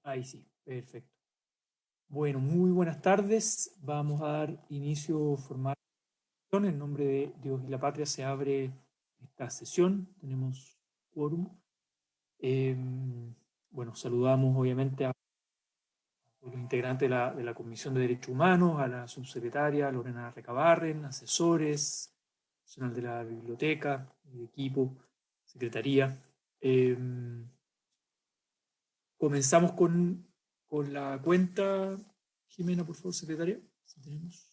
Ahí sí, perfecto. Bueno, muy buenas tardes. Vamos a dar inicio formal. En nombre de Dios y la Patria se abre esta sesión. Tenemos quórum. Eh, bueno, saludamos obviamente a los integrantes de la Comisión de Derechos Humanos, a la subsecretaria Lorena Recabarren, asesores, personal de la biblioteca, el equipo, secretaría. Comenzamos con la cuenta. Jimena, por favor, secretaria. Si tenemos.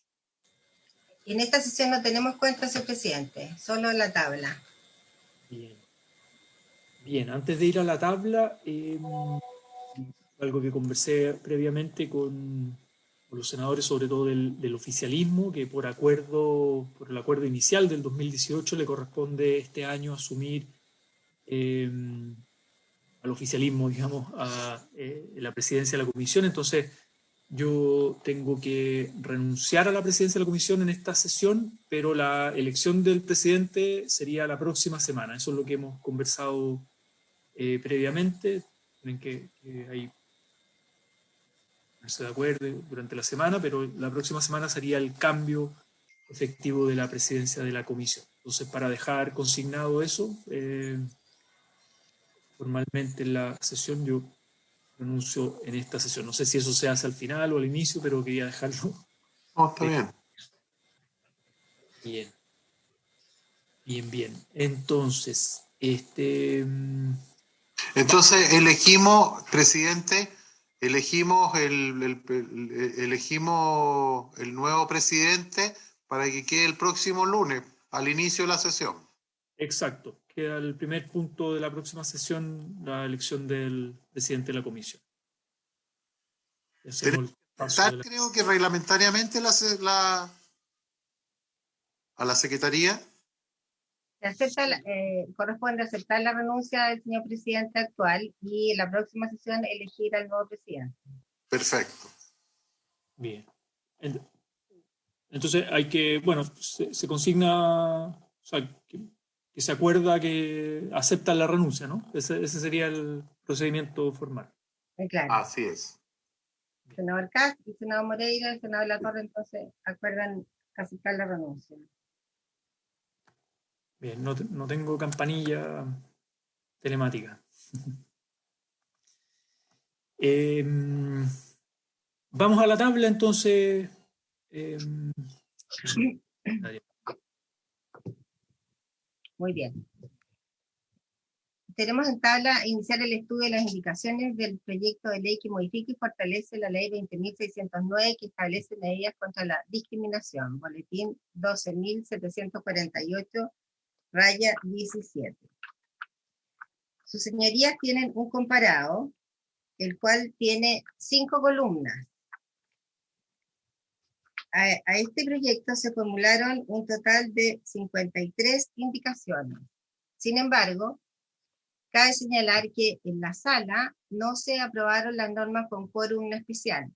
En esta sesión no tenemos cuenta, señor presidente, solo la tabla. Bien. Bien, antes de ir a la tabla, algo que conversé previamente con los senadores, sobre todo del oficialismo, que por el acuerdo inicial del 2018 le corresponde este año asumir al oficialismo, digamos, a la presidencia de la comisión. Entonces, yo tengo que renunciar a la presidencia de la comisión en esta sesión, pero la elección del presidente sería la próxima semana. Eso es lo que hemos conversado previamente. Tienen que ahí ponerse de acuerdo durante la semana, pero la próxima semana sería el cambio efectivo de la presidencia de la comisión. Entonces, para dejar consignado eso, formalmente en la sesión yo renuncio en esta sesión. No sé si eso se hace al final o al inicio, pero quería dejarlo. No, está bien. Bien. Bien. Entonces, Entonces elegimos, presidente, elegimos el nuevo presidente para que quede el próximo lunes, al inicio de la sesión. exacto. Queda el primer punto de la próxima sesión, la elección del presidente de la comisión. Y hacemos el paso de la... Creo que reglamentariamente a la Secretaría. Corresponde aceptar la renuncia del señor presidente actual y en la próxima sesión elegir al nuevo presidente. Perfecto. Bien. Entonces hay que, bueno, se consigna, o sea, que se acuerda que aceptan la renuncia, ¿no? Ese sería el procedimiento formal. Claro. Así es. El senador Kass, el senador Moreira, el senador Latorre, entonces acuerdan aceptar la renuncia. Bien, no tengo campanilla telemática. Vamos a la tabla entonces. Muy bien. Tenemos en tabla iniciar el estudio de las indicaciones del proyecto de ley que modifica y fortalece la ley 20.609 que establece medidas contra la discriminación, boletín 12.748-17. Sus señorías tienen un comparado, el cual tiene 5 columnas. A este proyecto se formularon un total de 53 indicaciones. Sin embargo, cabe señalar que en la sala no se aprobaron las normas con quórum especial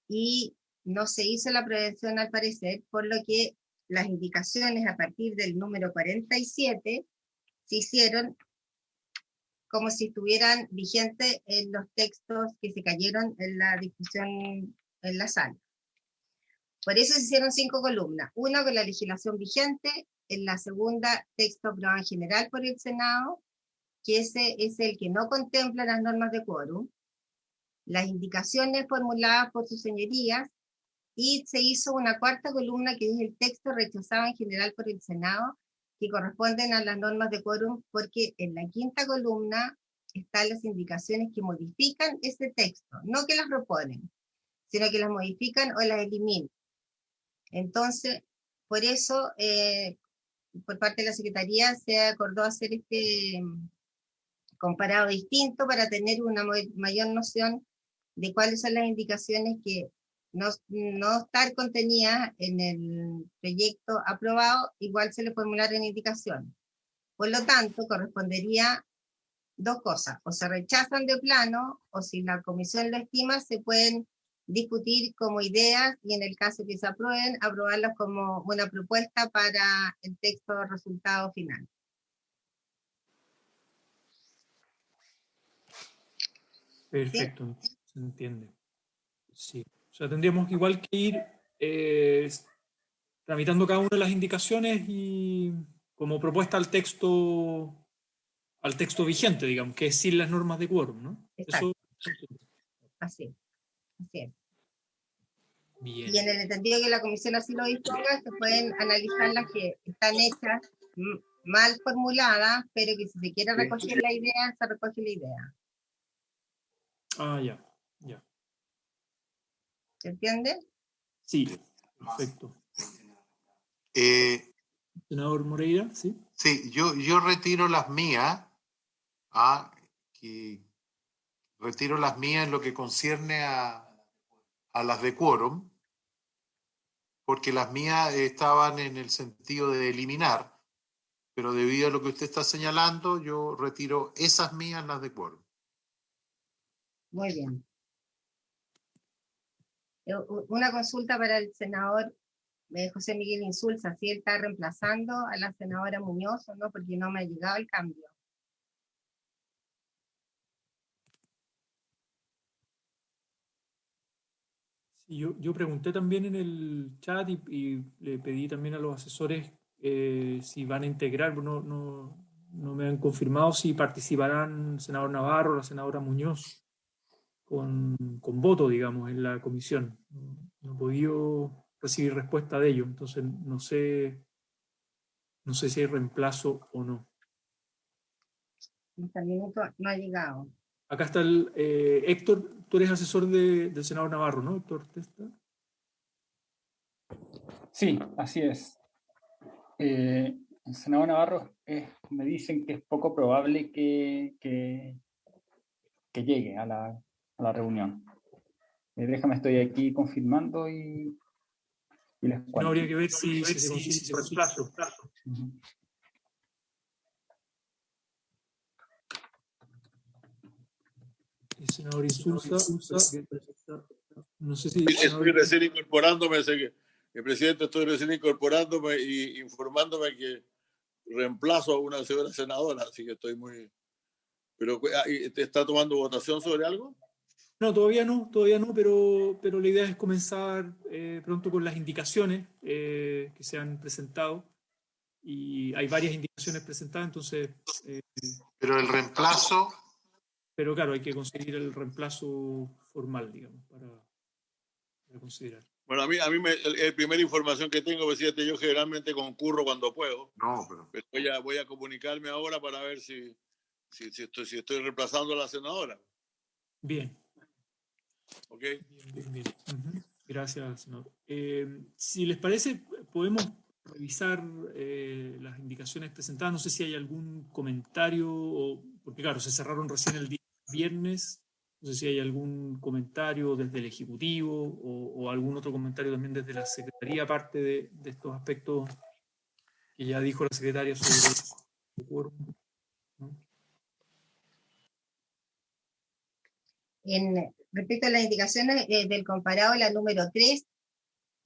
y no se hizo la prevención al parecer, por lo que las indicaciones a partir del número 47 se hicieron como si estuvieran vigentes en los textos que se cayeron en la discusión en la sala. Por eso se hicieron 5 columnas, una con la legislación vigente, en la segunda texto aprobado en general por el Senado, que ese es el que no contempla las normas de quórum, las indicaciones formuladas por sus señorías, y se hizo una cuarta columna que es el texto rechazado en general por el Senado, que corresponden a las normas de quórum, porque en la quinta columna están las indicaciones que modifican ese texto, no que las proponen, sino que las modifican o las eliminan. Entonces, por eso, por parte de la Secretaría se acordó hacer este comparado distinto para tener una mayor noción de cuáles son las indicaciones que no estar contenidas en el proyecto aprobado, igual se le formularon indicaciones. Por lo tanto, correspondería dos cosas, o se rechazan de plano, o si la comisión lo estima, se pueden discutir como ideas y en el caso que se aprueben, aprobarlas como una propuesta para el texto resultado final. Perfecto, se entiende. Sí. O sea, tendríamos igual que ir tramitando cada una de las indicaciones y como propuesta al texto vigente, digamos, que es sin las normas de quórum, ¿no? Exacto, Eso, así es. bien. Y en el entendido que la comisión así lo disponga, se pueden analizar las que están hechas mal formuladas, pero que si se quiere recoger la idea, se recoge la idea. Ah, ya, ya. ¿Se entiende? Sí, perfecto. Eh, Senador Moreira, ¿sí? sí, yo retiro las mías, que retiro las mías en lo que concierne a las de quórum, porque las mías estaban en el sentido de eliminar, pero debido a lo que usted está señalando, yo retiro esas mías, las de quórum. Muy bien. Una consulta para el senador José Miguel Insulza, si él está reemplazando a la senadora Muñoz o no, porque no me ha llegado el cambio. Sí, yo pregunté también en el chat y le pedí también a los asesores si van a integrar, no me han confirmado si participarán el senador Navarro o la senadora Muñoz con voto, digamos, en la comisión. No he podido recibir respuesta de ello, entonces no sé si hay reemplazo o no. Hasta el minuto no ha llegado. Acá está el Héctor, tú eres asesor del senador Navarro, ¿no, Héctor Testa? Sí, así es. El senador Navarro me dicen que es poco probable que llegue a la reunión. Déjame, estoy aquí confirmando y les cuento. No, habría que ver si se consigue reemplazo. Uh-huh. El senador Insulza, no sé si... Estoy recién incorporándome, sé que el presidente, estoy recién incorporándome y informándome que reemplazo a una señora senadora, así que estoy muy... Pero, ¿te está tomando votación sobre algo? No, todavía no, pero la idea es comenzar pronto con las indicaciones que se han presentado. Y hay varias indicaciones presentadas, entonces... Pero el reemplazo... Pero claro, hay que conseguir el reemplazo formal, digamos, para considerar. Bueno, a mí la primera información que tengo, presidente, yo generalmente concurro cuando puedo. No, pero voy a comunicarme ahora para ver si estoy reemplazando a la senadora. Bien. ¿Ok? Bien. Uh-huh. Gracias, senador. Si les parece, podemos revisar las indicaciones presentadas. No sé si hay algún comentario, porque claro, se cerraron recién el día viernes. No sé si hay algún comentario desde el Ejecutivo o algún otro comentario también desde la Secretaría, aparte de estos aspectos que ya dijo la Secretaria sobre el quórum, ¿no? Respecto a las indicaciones del comparado, la número 3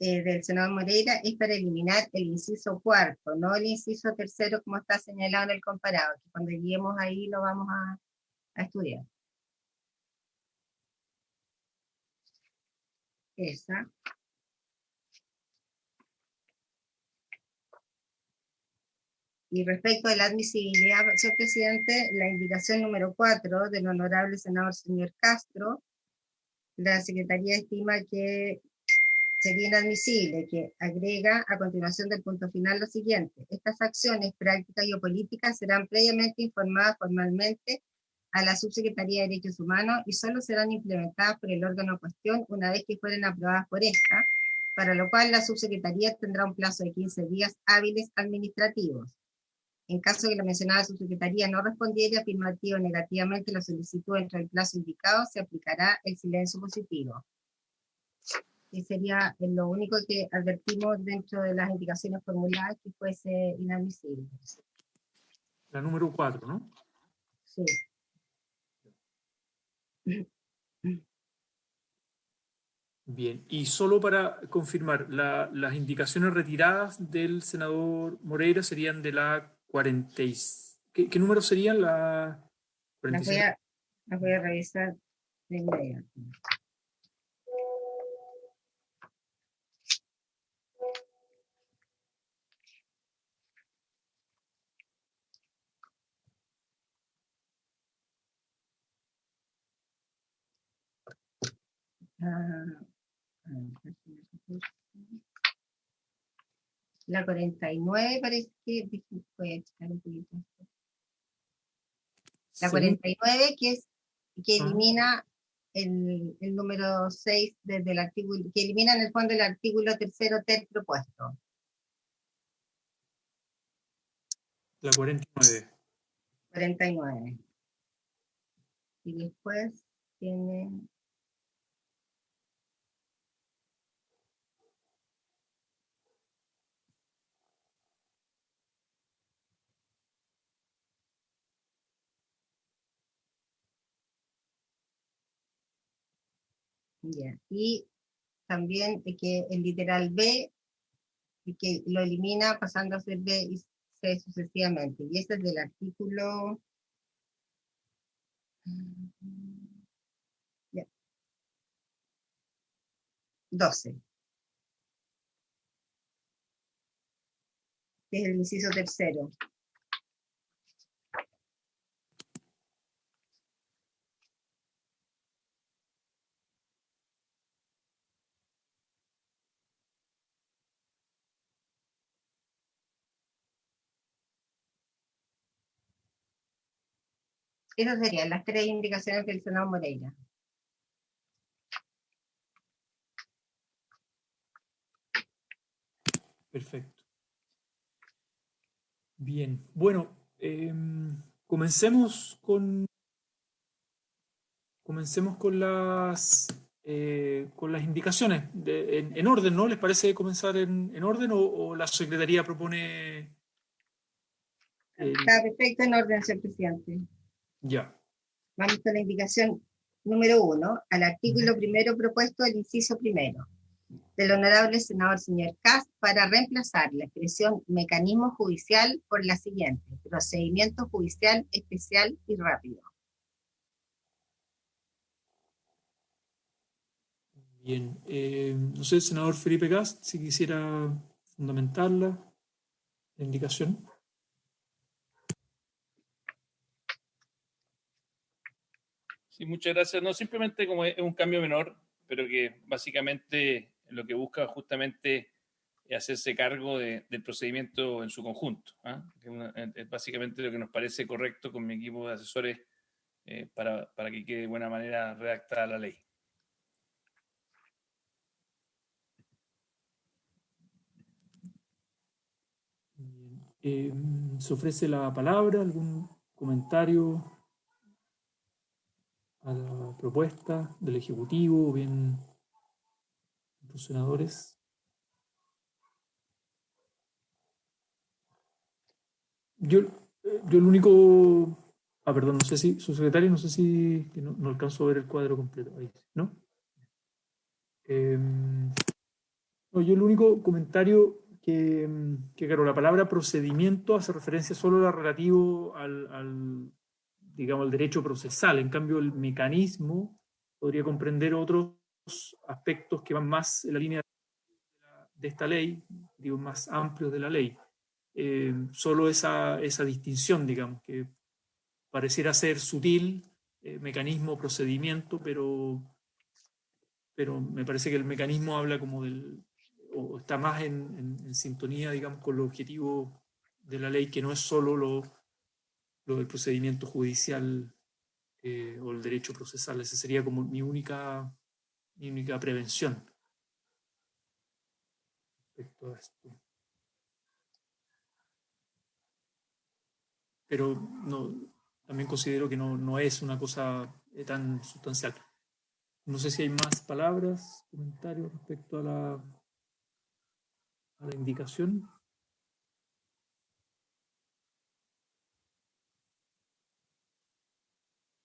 del senador Moreira es para eliminar el inciso 4, no el inciso 3 como está señalado en el comparado, que cuando lleguemos ahí lo vamos a estudiar. Esa. Y respecto a la admisibilidad, señor presidente, la indicación número 4 del honorable senador señor Castro, la Secretaría estima que sería inadmisible, que agrega a continuación del punto final lo siguiente: estas acciones prácticas y o políticas serán previamente informadas formalmente a la Subsecretaría de Derechos Humanos y solo serán implementadas por el órgano en cuestión una vez que fueren aprobadas por esta, para lo cual la Subsecretaría tendrá un plazo de 15 días hábiles administrativos. En caso de que la mencionada subsecretaría no respondiera afirmativa o negativamente a la solicitud dentro del plazo indicado, se aplicará el silencio positivo. Y sería lo único que advertimos dentro de las indicaciones formuladas que fuese inadmisible. La número 4, ¿no? Sí. Bien, y solo para confirmar, las indicaciones retiradas del senador Moreira serían de la 40. ¿Qué número serían? La 47. Las voy a revisar de inmediato. La 49 parece que voy a echar un poquito. La 49 que elimina el número 6 desde el artículo, que elimina en el fondo el artículo tercero ter propuesto. La 49. 49. Y después tiene... Ya. Y también que el literal B, que lo elimina pasando a ser B y C sucesivamente. Y este es del artículo... Ya. 12. Que es el inciso tercero. Esas serían las 3 indicaciones del Senado Moreira. Perfecto. Bien. Bueno, comencemos con las indicaciones en orden, ¿no? ¿Les parece comenzar en orden o la Secretaría propone? Está perfecto en orden, señor presidente. Ya. Vamos con la indicación número 1, al artículo primero propuesto del inciso primero del honorable senador señor Kast para reemplazar la expresión mecanismo judicial por la siguiente: procedimiento judicial especial y rápido. Bien. No sé, senador Felipe Kast, si quisiera fundamentarla, la indicación. Sí, muchas gracias. No, simplemente como es un cambio menor, pero que básicamente lo que busca justamente es hacerse cargo del procedimiento en su conjunto. Es básicamente lo que nos parece correcto con mi equipo de asesores para que quede de buena manera redactada la ley. ¿Se ofrece la palabra? ¿Algún comentario a la propuesta del Ejecutivo o bien los senadores? Yo el único... perdón, no sé si, su secretario, no sé si... que no alcanzo a ver el cuadro completo ahí, ¿no? No, yo el único comentario que, claro, la palabra procedimiento hace referencia solo a lo relativo digamos, al derecho procesal. En cambio, el mecanismo podría comprender otros aspectos que van más en la línea de esta ley, digo, más amplios de la ley. Solo esa distinción, digamos, que pareciera ser sutil, mecanismo, procedimiento, pero me parece que el mecanismo habla como o está más en sintonía, digamos, con los objetivos de la ley, que no es solo lo del procedimiento judicial o el derecho procesal. Esa sería como mi única prevención respecto a esto. Pero también considero que no es una cosa tan sustancial. No sé si hay más palabras, comentarios respecto a la indicación.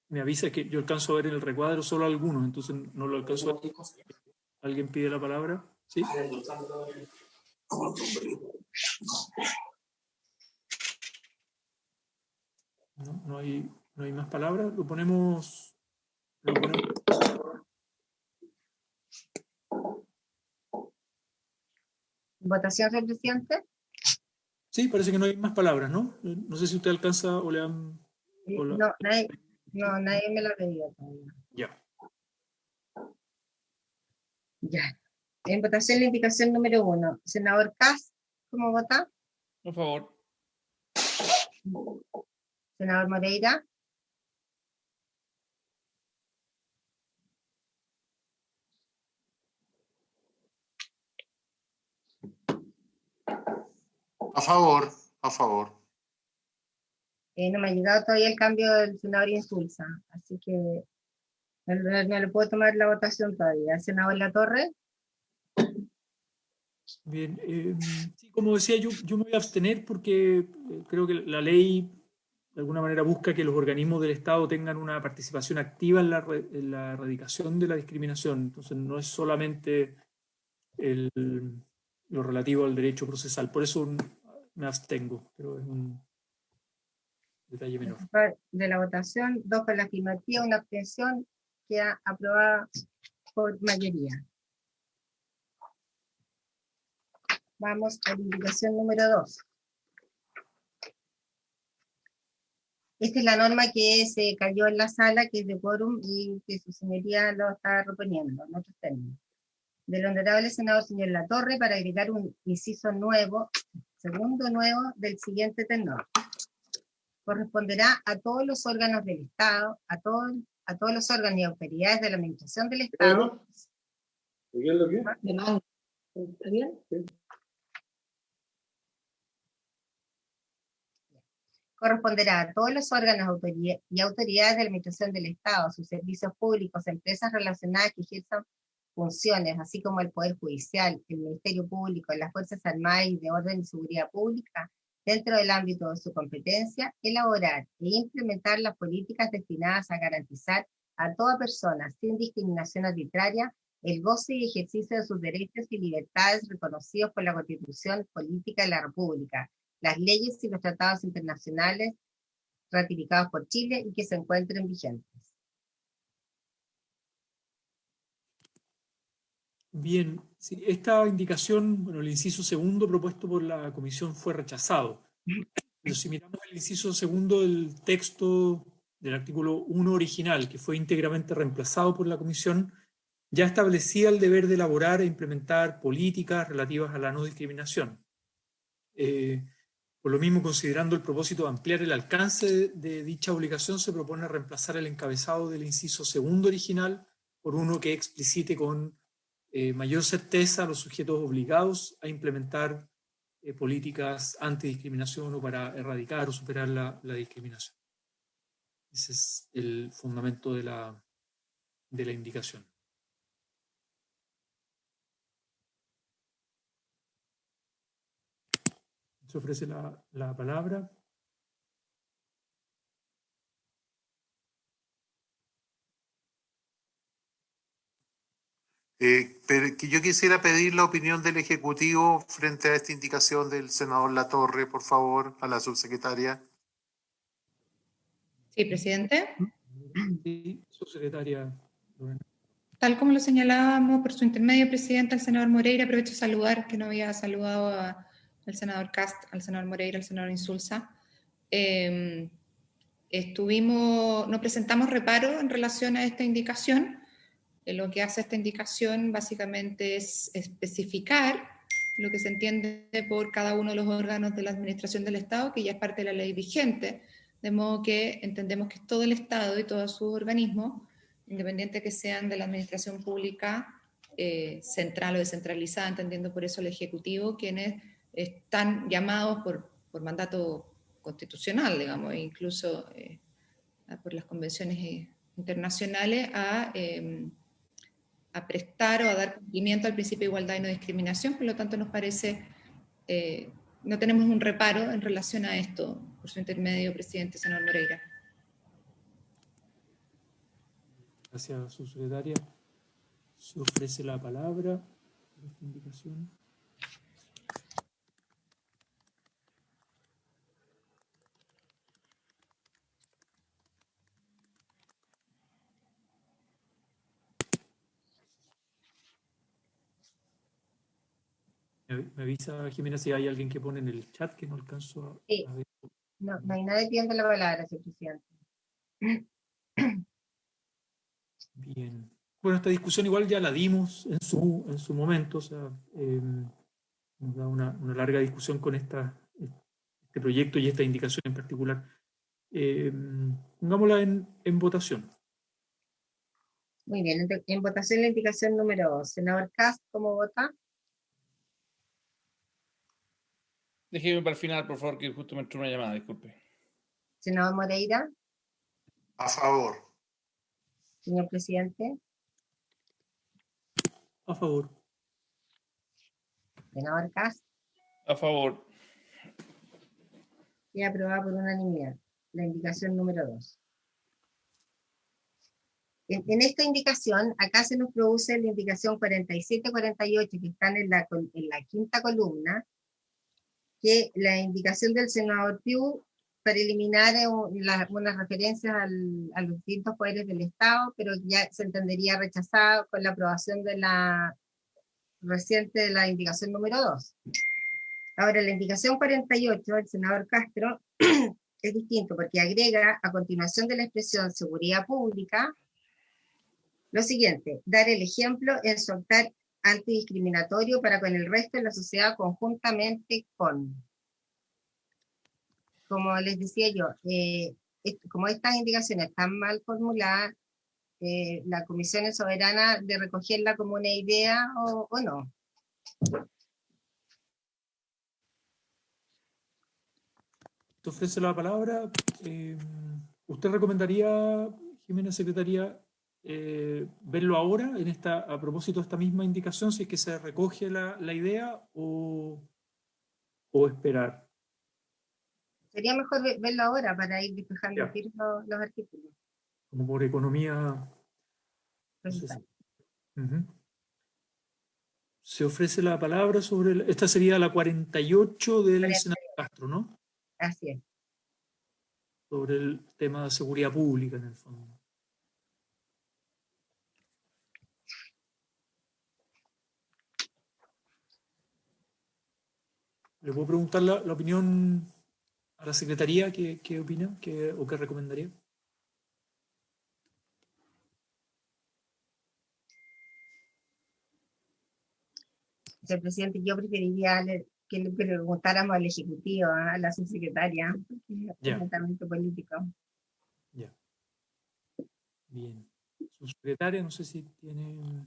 Me avisa que yo alcanzo a ver en el recuadro solo algunos, entonces no lo alcanzo a ver. ¿Alguien pide la palabra? ¿Sí? No hay más palabras. Lo ponemos ¿Votación, señor presidente? Sí, parece que no hay más palabras, ¿no? No sé si usted alcanza o le dan... o la- Nadie me lo ha pedido todavía. Ya. Ya. En votación la indicación número 1. Senador Kast, ¿cómo vota? Por favor. Senador Moreira. A favor, a favor. No me ha llegado todavía el cambio del senador Insulza, así que no le puedo tomar la votación todavía. Senador Latorre. Bien, sí, como decía, yo me voy a abstener porque creo que la ley de alguna manera busca que los organismos del Estado tengan una participación activa en en la erradicación de la discriminación. Entonces, no es solamente el- lo relativo al derecho procesal. Por eso me abstengo, pero es un detalle menor. De la votación, 2 con la afirmativa, una abstención, queda aprobada por mayoría. Vamos a la indicación número 2. Esta es la norma que se cayó en la sala, que es de quórum y que su señoría lo está reponiendo en otros términos. Del honorable senador señor Latorre para agregar un inciso nuevo, segundo nuevo, del siguiente tenor. Corresponderá a todos los órganos del Estado, a todos los órganos y autoridades de la administración del Estado. ¿Qué es lo que? ¿Está bien? Corresponderá a todos los órganos y autoridades de la administración del Estado, sus servicios públicos, empresas relacionadas que ejerzan funciones, así como el Poder Judicial, el Ministerio Público, las Fuerzas Armadas y de Orden y Seguridad Pública, dentro del ámbito de su competencia, elaborar e implementar las políticas destinadas a garantizar a toda persona, sin discriminación arbitraria, el goce y ejercicio de sus derechos y libertades reconocidos por la Constitución Política de la República, las leyes y los tratados internacionales ratificados por Chile y que se encuentren vigentes. Bien, sí, esta indicación, bueno, el inciso segundo propuesto por la comisión fue rechazado. Pero si miramos el inciso segundo del texto del artículo 1 original, que fue íntegramente reemplazado por la comisión, ya establecía el deber de elaborar e implementar políticas relativas a la no discriminación. Por lo mismo, considerando el propósito de ampliar el alcance de dicha obligación, se propone reemplazar el encabezado del inciso segundo original por uno que explicite con mayor certeza a los sujetos obligados a implementar políticas antidiscriminación o para erradicar o superar la discriminación. Ese es el fundamento de la indicación. Se ofrece la palabra. Pero que yo quisiera pedir la opinión del Ejecutivo frente a esta indicación del senador Latorre, por favor, a la subsecretaria. Sí, presidente. Sí, subsecretaria Lorena. Tal como lo señalábamos por su intermedio, presidente, al senador Moreira, aprovecho de saludar, que no había saludado al senador Kast, al senador Moreira, al senador Insulza. No presentamos reparo en relación a esta indicación. Lo que hace esta indicación básicamente es especificar lo que se entiende por cada uno de los órganos de la administración del Estado, que ya es parte de la ley vigente, de modo que entendemos que es todo el Estado y todos sus organismos, independiente que sean de la administración pública central o descentralizada, entendiendo por eso el Ejecutivo, quienes están llamados por mandato constitucional, digamos, e incluso por las convenciones internacionales a prestar o a dar cumplimiento al principio de igualdad y no discriminación. Por lo tanto, nos parece, no tenemos un reparo en relación a esto, por su intermedio, presidente senador Moreira. Gracias, subsecretaria. Se ofrece la palabra por esta indicación. Me avisa, Jimena, si hay alguien que pone en el chat que no alcanzo Sí. a ver. No hay nadie pidiendo la palabra, señor presidente. Bien. Bueno, esta discusión igual ya la dimos en su momento, o sea, nos da una larga discusión con este proyecto y esta indicación en particular. Pongámosla en votación. Muy bien, en votación la indicación número 2. Senador Cast, ¿cómo vota? Déjeme para el final, por favor, que justo me entró una llamada, disculpe. Senador Moreira, A favor. señor presidente. A favor. Senador Cast, A favor. y aprobada por unanimidad. La indicación número 2. En esta indicación, acá se nos produce la indicación 47-48, que están en la quinta columna, que la indicación del senador Piu para eliminar unas referencias a los distintos poderes del Estado, pero ya se entendería rechazada con la aprobación de la reciente de la indicación número 2. Ahora, la indicación 48 del senador Castro es distinto porque agrega a continuación de la expresión seguridad pública lo siguiente: dar el ejemplo en su actuar antidiscriminatorio para con el resto de la sociedad conjuntamente con. Como les decía yo, como estas indicaciones están mal formuladas, la comisión es soberana de recogerla como una idea o no. Te ofrece la palabra. ¿Usted recomendaría, Jimena Secretaria, verlo ahora a propósito de esta misma indicación, si es que se recoge la idea o esperar? Sería mejor verlo ahora para ir despejando los artículos. Como por economía. No sé si. Se ofrece la palabra sobre. Esta sería la 48 del senador Castro, ¿no? Así es. Sobre el tema de seguridad pública, en el fondo. ¿Le puedo preguntar la opinión a la Secretaría? ¿Qué opina o qué recomendaría? Señor presidente, yo preferiría que le preguntáramos al Ejecutivo, a la subsecretaria, porque es netamente político. Ya. Bien. Subsecretaria, no sé si tiene...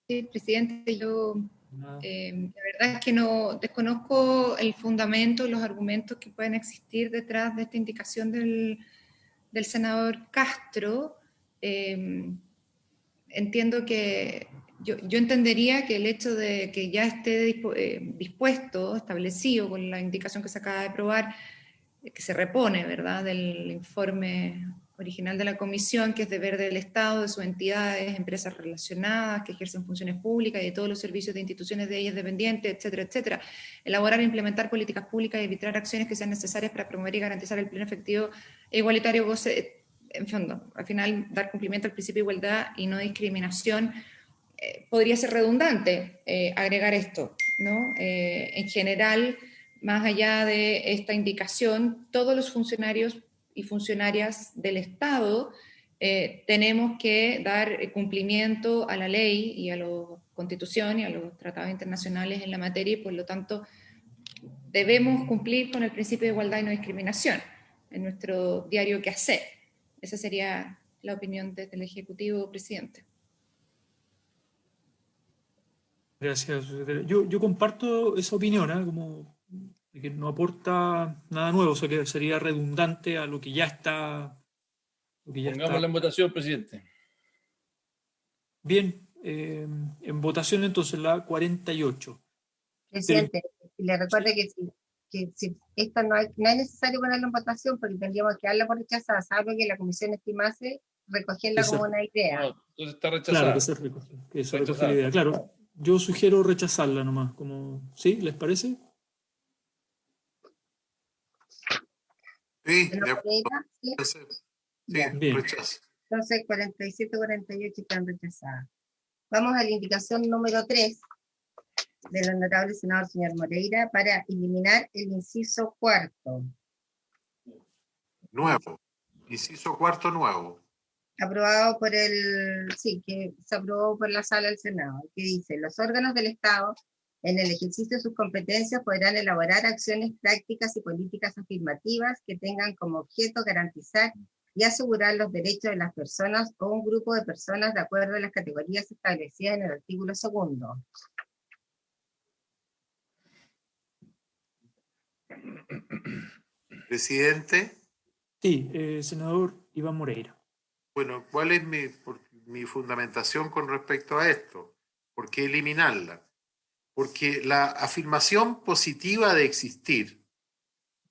Sí, presidente, yo la verdad es que no desconozco el fundamento, los argumentos que pueden existir detrás de esta indicación del senador Castro. Entiendo que yo entendería que el hecho de que ya esté dispuesto, establecido con la indicación que se acaba de aprobar, que se repone, ¿verdad?, del informe original de la comisión, que es deber del Estado, de sus entidades, empresas relacionadas, que ejercen funciones públicas y de todos los servicios de instituciones de ellas dependientes, etcétera, etcétera. Elaborar e implementar políticas públicas y arbitrar acciones que sean necesarias para promover y garantizar el pleno, efectivo e igualitario goce, en fondo, al final, dar cumplimiento al principio de igualdad y no discriminación. Podría ser redundante agregar esto, ¿no? En general, más allá de esta indicación, todos los funcionarios y funcionarias del Estado tenemos que dar cumplimiento a la ley y a la Constitución y a los tratados internacionales en la materia, y por lo tanto debemos cumplir con el principio de igualdad y no discriminación en nuestro diario quehacer. Esa sería la opinión desde el Ejecutivo, presidente. Gracias, secretario. Yo comparto esa opinión, como de que no aporta nada nuevo, o sea que sería redundante a lo que ya está. Pongámosla en votación, presidente. Bien, en votación entonces la 48. Presidente, le recuerdo que si esto no es necesario ponerlo en votación, porque tendríamos que darla por rechazada, salvo que la comisión estimase recogerla como una idea. No, entonces está rechazada. Claro, que se recoge la idea, claro. Yo sugiero rechazarla nomás, ¿sí? ¿Les parece? Sí, bien. Rechazo. Entonces 47-48 están rechazadas. Vamos a la indicación número 3, del honorable senador señor Moreira para eliminar el inciso cuarto. Nuevo. Inciso cuarto nuevo. Aprobado por que se aprobó por la sala del Senado, que dice: los órganos del Estado, en el ejercicio de sus competencias, podrán elaborar acciones prácticas y políticas afirmativas que tengan como objeto garantizar y asegurar los derechos de las personas o un grupo de personas de acuerdo a las categorías establecidas en el artículo 2. Presidente. Sí, senador Iván Moreira. Bueno, ¿cuál es mi fundamentación con respecto a esto? ¿Por qué eliminarla? Porque la afirmación positiva de existir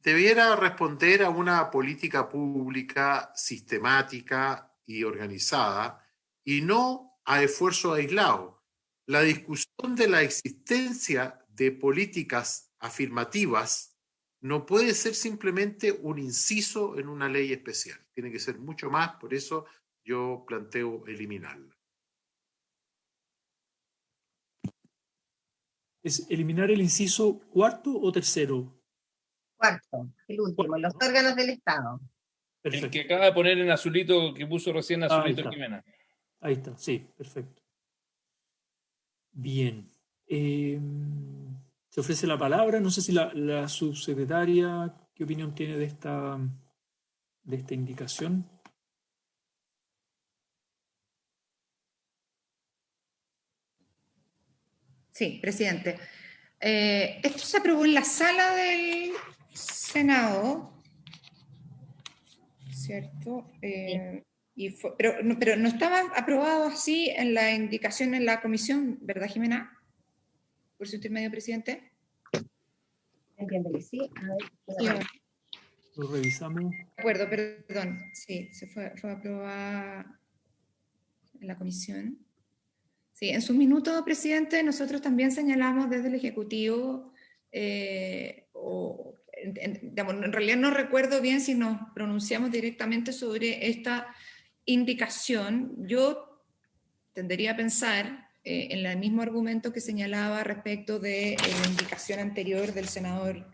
debiera responder a una política pública sistemática y organizada y no a esfuerzo aislado. La discusión de la existencia de políticas afirmativas no puede ser simplemente un inciso en una ley especial. Tiene que ser mucho más, por eso yo planteo eliminarla. ¿Es eliminar el inciso cuarto o tercero? Cuarto, el último, los órganos del Estado. Perfecto. El que acaba de poner en azulito, que puso recién azulito está. Jimena. Ahí está, sí, perfecto. Bien. Se ofrece la palabra. No sé si la subsecretaria, ¿qué opinión tiene de esta indicación? Sí, presidente. Esto se aprobó en la sala del Senado, ¿cierto? Pero no estaba aprobado así en la indicación en la comisión, ¿verdad, Jimena? Por su intermedio, presidente. Entiendo que sí. A ver, Lo revisamos. De acuerdo, perdón. Sí, se fue aprobada en la comisión. Sí, en su minuto, presidente, nosotros también señalamos desde el Ejecutivo, digamos, en realidad no recuerdo bien si nos pronunciamos directamente sobre esta indicación. Yo tendería a pensar en el mismo argumento que señalaba respecto de la indicación anterior del senador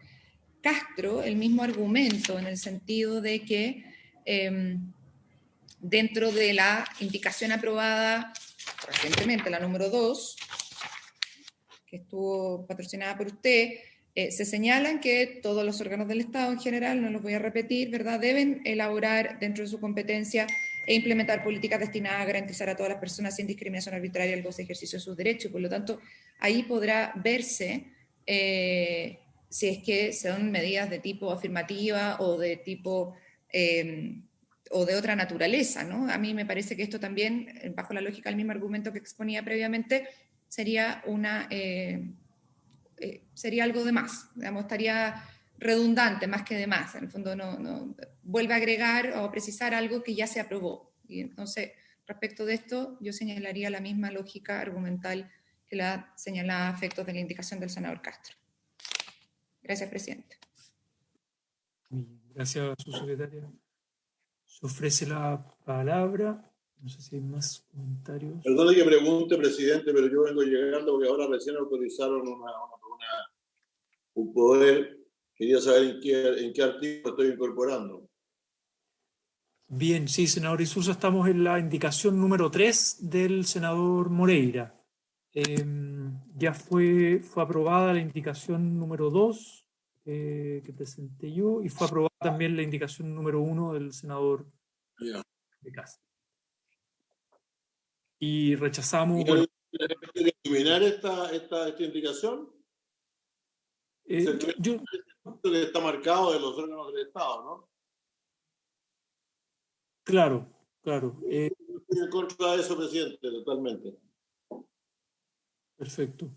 Castro, el mismo argumento en el sentido de que dentro de la indicación aprobada recientemente, la número 2, que estuvo patrocinada por usted, se señalan que todos los órganos del Estado en general, no los voy a repetir, ¿verdad?, deben elaborar dentro de su competencia e implementar políticas destinadas a garantizar a todas las personas sin discriminación arbitraria el goce y ejercicio de sus derechos. Por lo tanto, ahí podrá verse si es que son medidas de tipo afirmativa o de tipo o de otra naturaleza, ¿no? A mí me parece que esto también, bajo la lógica del mismo argumento que exponía previamente, sería sería algo de más, digamos, estaría redundante más que de más. En el fondo no vuelve a agregar o precisar algo que ya se aprobó. Y entonces, respecto de esto, yo señalaría la misma lógica argumental que la señalada a efectos de la indicación del senador Castro. Gracias, presidente. Gracias, subsecretaria. Se ofrece la palabra. No sé si hay más comentarios. Perdone que pregunte, presidente, pero yo vengo llegando porque ahora recién autorizaron un poder. Quería saber en qué artículo estoy incorporando. Bien, sí, senador Isuza, estamos en la indicación número 3 del senador Moreira. Ya fue aprobada la indicación número 2 que presenté yo y fue aprobada también la indicación número 1 del senador de Casa. Y rechazamos... ¿Hay que eliminar esta indicación? Que está marcado de los órganos del Estado, ¿no? Claro. Estoy en contra de eso, presidente, totalmente. Perfecto.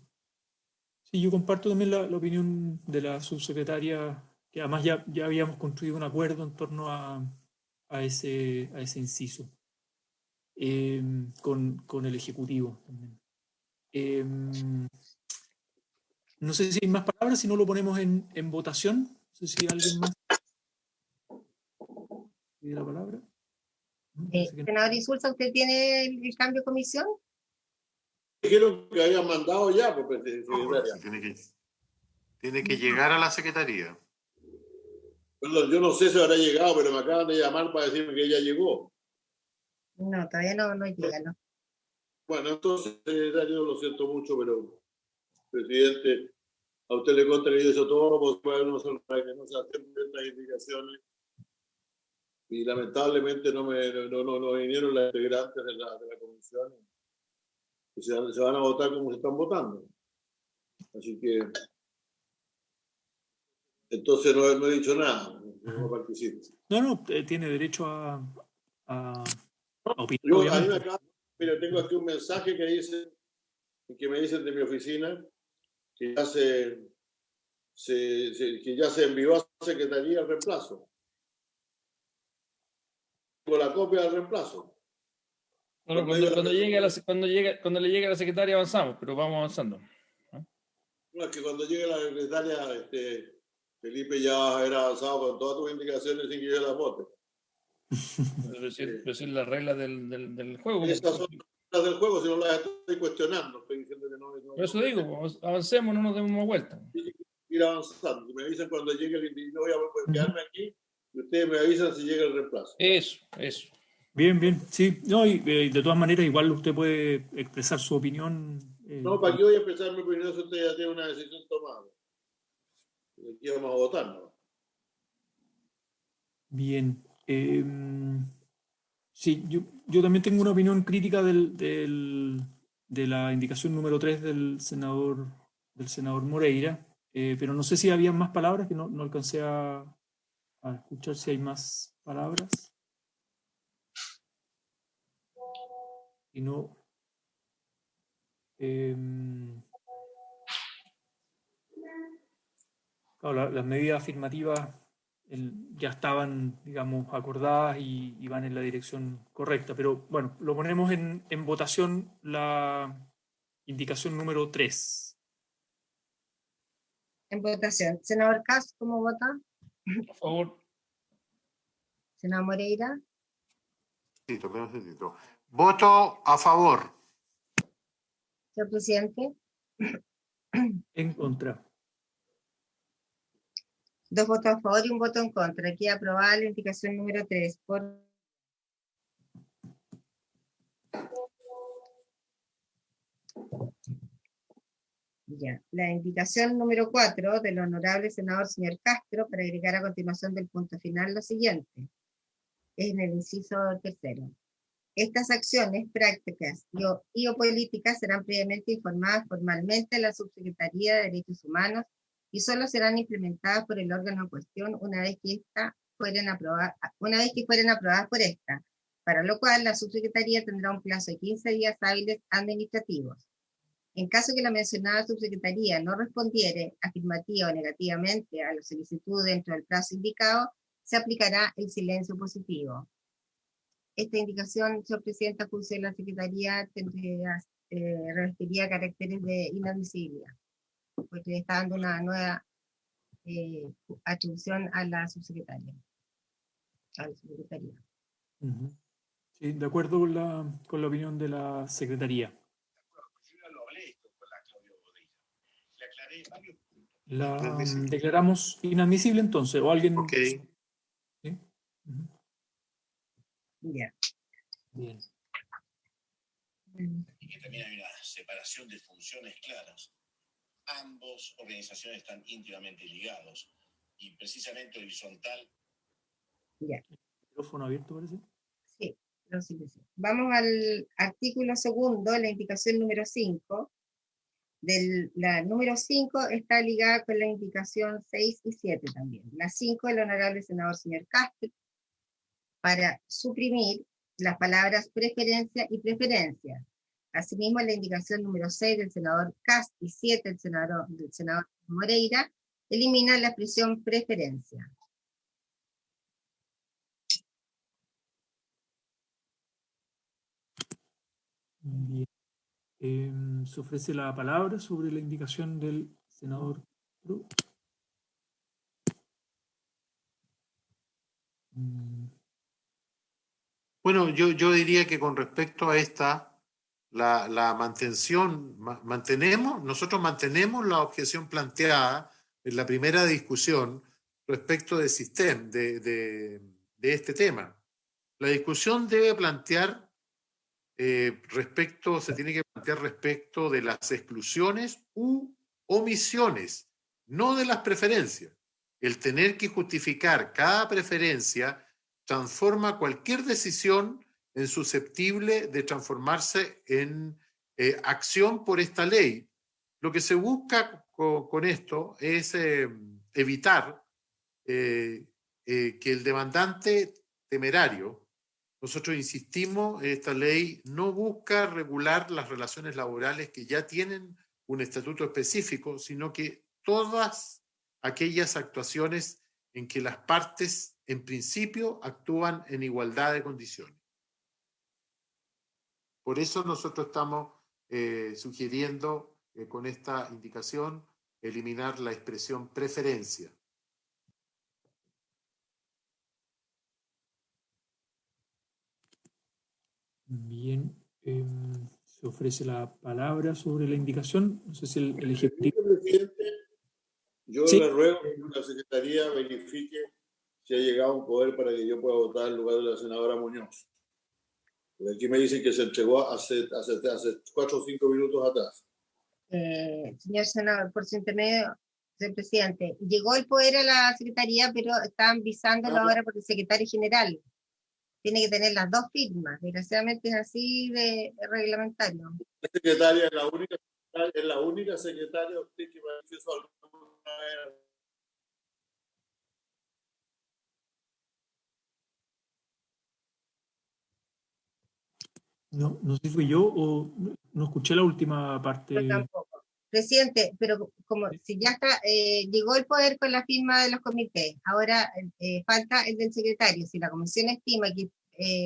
Sí, yo comparto también la opinión de la subsecretaria, que además ya habíamos construido un acuerdo en torno a ese inciso con el Ejecutivo también. No sé si hay más palabras, si no lo ponemos en votación. No sé si alguien más pide la palabra. ¿No? No. Senador Insulza, ¿usted tiene el cambio de comisión? Dijeron que habían mandado ya, pues, No, pero secretaria. tiene que llegar a la secretaría. Perdón, yo no sé si habrá llegado, pero me acaban de llamar para decirme que ella llegó. No, todavía no llega, ¿no? Bueno, entonces, secretario, lo siento mucho, pero, presidente, a usted le consta que yo hizo todo, pues bueno, para que no se acepten estas indicaciones. Y lamentablemente no vinieron las integrantes de la comisión. Y se van a votar como se están votando. Así que, entonces no he dicho nada, no participo. No, tiene derecho a opinar, Yo, a mí obviamente. me acaba, mira, tengo aquí un mensaje que me dicen de mi oficina que ya que ya se envió a Secretaría el reemplazo. Con la copia del reemplazo. Bueno, cuando le llegue a la secretaria avanzamos, pero vamos avanzando. No, es que cuando llegue la secretaria, Felipe ya va a haber avanzado con todas tus indicaciones sin que yo las vote. Pero si es la regla del juego. Esas son las del juego, si no las estoy cuestionando. Estoy diciendo que no. Por eso digo, avancemos, no nos demos más vuelta. Ir avanzando. Me avisan cuando llegue el individuo, voy a quedarme aquí y ustedes me avisan si llega el reemplazo. Eso. Bien, sí. No, y de todas maneras, igual usted puede expresar su opinión. No, ¿para qué voy a expresar mi opinión si usted ya tiene una decisión tomada? Aquí vamos a votar, ¿no? Bien. Sí, yo también tengo una opinión crítica de la indicación número 3 del senador Moreira, pero no sé si había más palabras, que no alcancé a escuchar si hay más palabras. Y no. Claro, las medidas afirmativas ya estaban, digamos, acordadas y van en la dirección correcta. Pero bueno, lo ponemos en votación la indicación número 3. En votación. Senador Kass, ¿cómo vota? Por favor. Senador Moreira. Voto a favor. Señor presidente. En contra. 2 votos a favor y 1 voto en contra. Aquí aprobada la indicación número 3. Ya. La indicación número 4 del honorable senador señor Castro, para agregar a continuación del punto final lo siguiente. Es en el inciso 3. Estas acciones prácticas y o políticas serán previamente informadas formalmente a la Subsecretaría de Derechos Humanos y solo serán implementadas por el órgano en cuestión una vez que fueren aprobadas por esta, para lo cual la Subsecretaría tendrá un plazo de 15 días hábiles administrativos. En caso que la mencionada Subsecretaría no respondiere afirmativa o negativamente a la solicitud dentro del plazo indicado, se aplicará el silencio positivo. Esta indicación, señor presidente, a juicio de la Secretaría, revestiría caracteres de inadmisibilidad, porque le está dando una nueva atribución a la subsecretaria. Sí, de acuerdo con la opinión de la Secretaría. La declaramos inadmisible entonces, o alguien... Ok. ¿Sí? Ya. Bien. Y que también hay una separación de funciones claras. Ambos organizaciones están íntimamente ligados y precisamente horizontal. Ya. ¿Micrófono abierto parece? Sí, pero sí. Vamos al artículo 2, la indicación número 5. La número 5 está ligada con la indicación 6 y 7 también. La 5 del honorable senador señor Castro, para suprimir las palabras preferencia y preferencia. Asimismo, la indicación número 6 del senador Cast y 7 del senador Moreira elimina la expresión preferencia. Bien. Se ofrece la palabra sobre la indicación del senador. Bueno, yo diría que con respecto a esta, la mantención, nosotros mantenemos la objeción planteada en la primera discusión respecto del sistema, de este tema. La discusión debe plantear se tiene que plantear respecto de las exclusiones u omisiones, no de las preferencias. El tener que justificar cada preferencia transforma cualquier decisión en susceptible de transformarse en acción por esta ley. Lo que se busca con esto es evitar que el demandante temerario, nosotros insistimos, esta ley no busca regular las relaciones laborales que ya tienen un estatuto específico, sino que todas aquellas actuaciones en que las partes, en principio, actúan en igualdad de condiciones. Por eso nosotros estamos sugiriendo con esta indicación eliminar la expresión preferencia. Bien, se ofrece la palabra sobre la indicación. No sé si el ejecutivo... Presidente, yo Sí. le ruego que la Secretaría verifique si ha llegado un poder para que yo pueda votar en lugar de la senadora Muñoz. Porque aquí me dicen que se entregó hace 4 o 5 minutos atrás. Señor senador, por su intermedio, señor presidente, llegó el poder a la Secretaría, pero están visándolo ahora por el secretario general. Tiene que tener las dos firmas. Desgraciadamente es así de reglamentario. La secretaria es la única secretaria usted que manifestó alguna vez. No, no sé si fui yo o no escuché la última parte. Yo tampoco. Presidente, pero como si ya está, llegó el poder con la firma de los comités, ahora falta el del secretario. Si la comisión estima que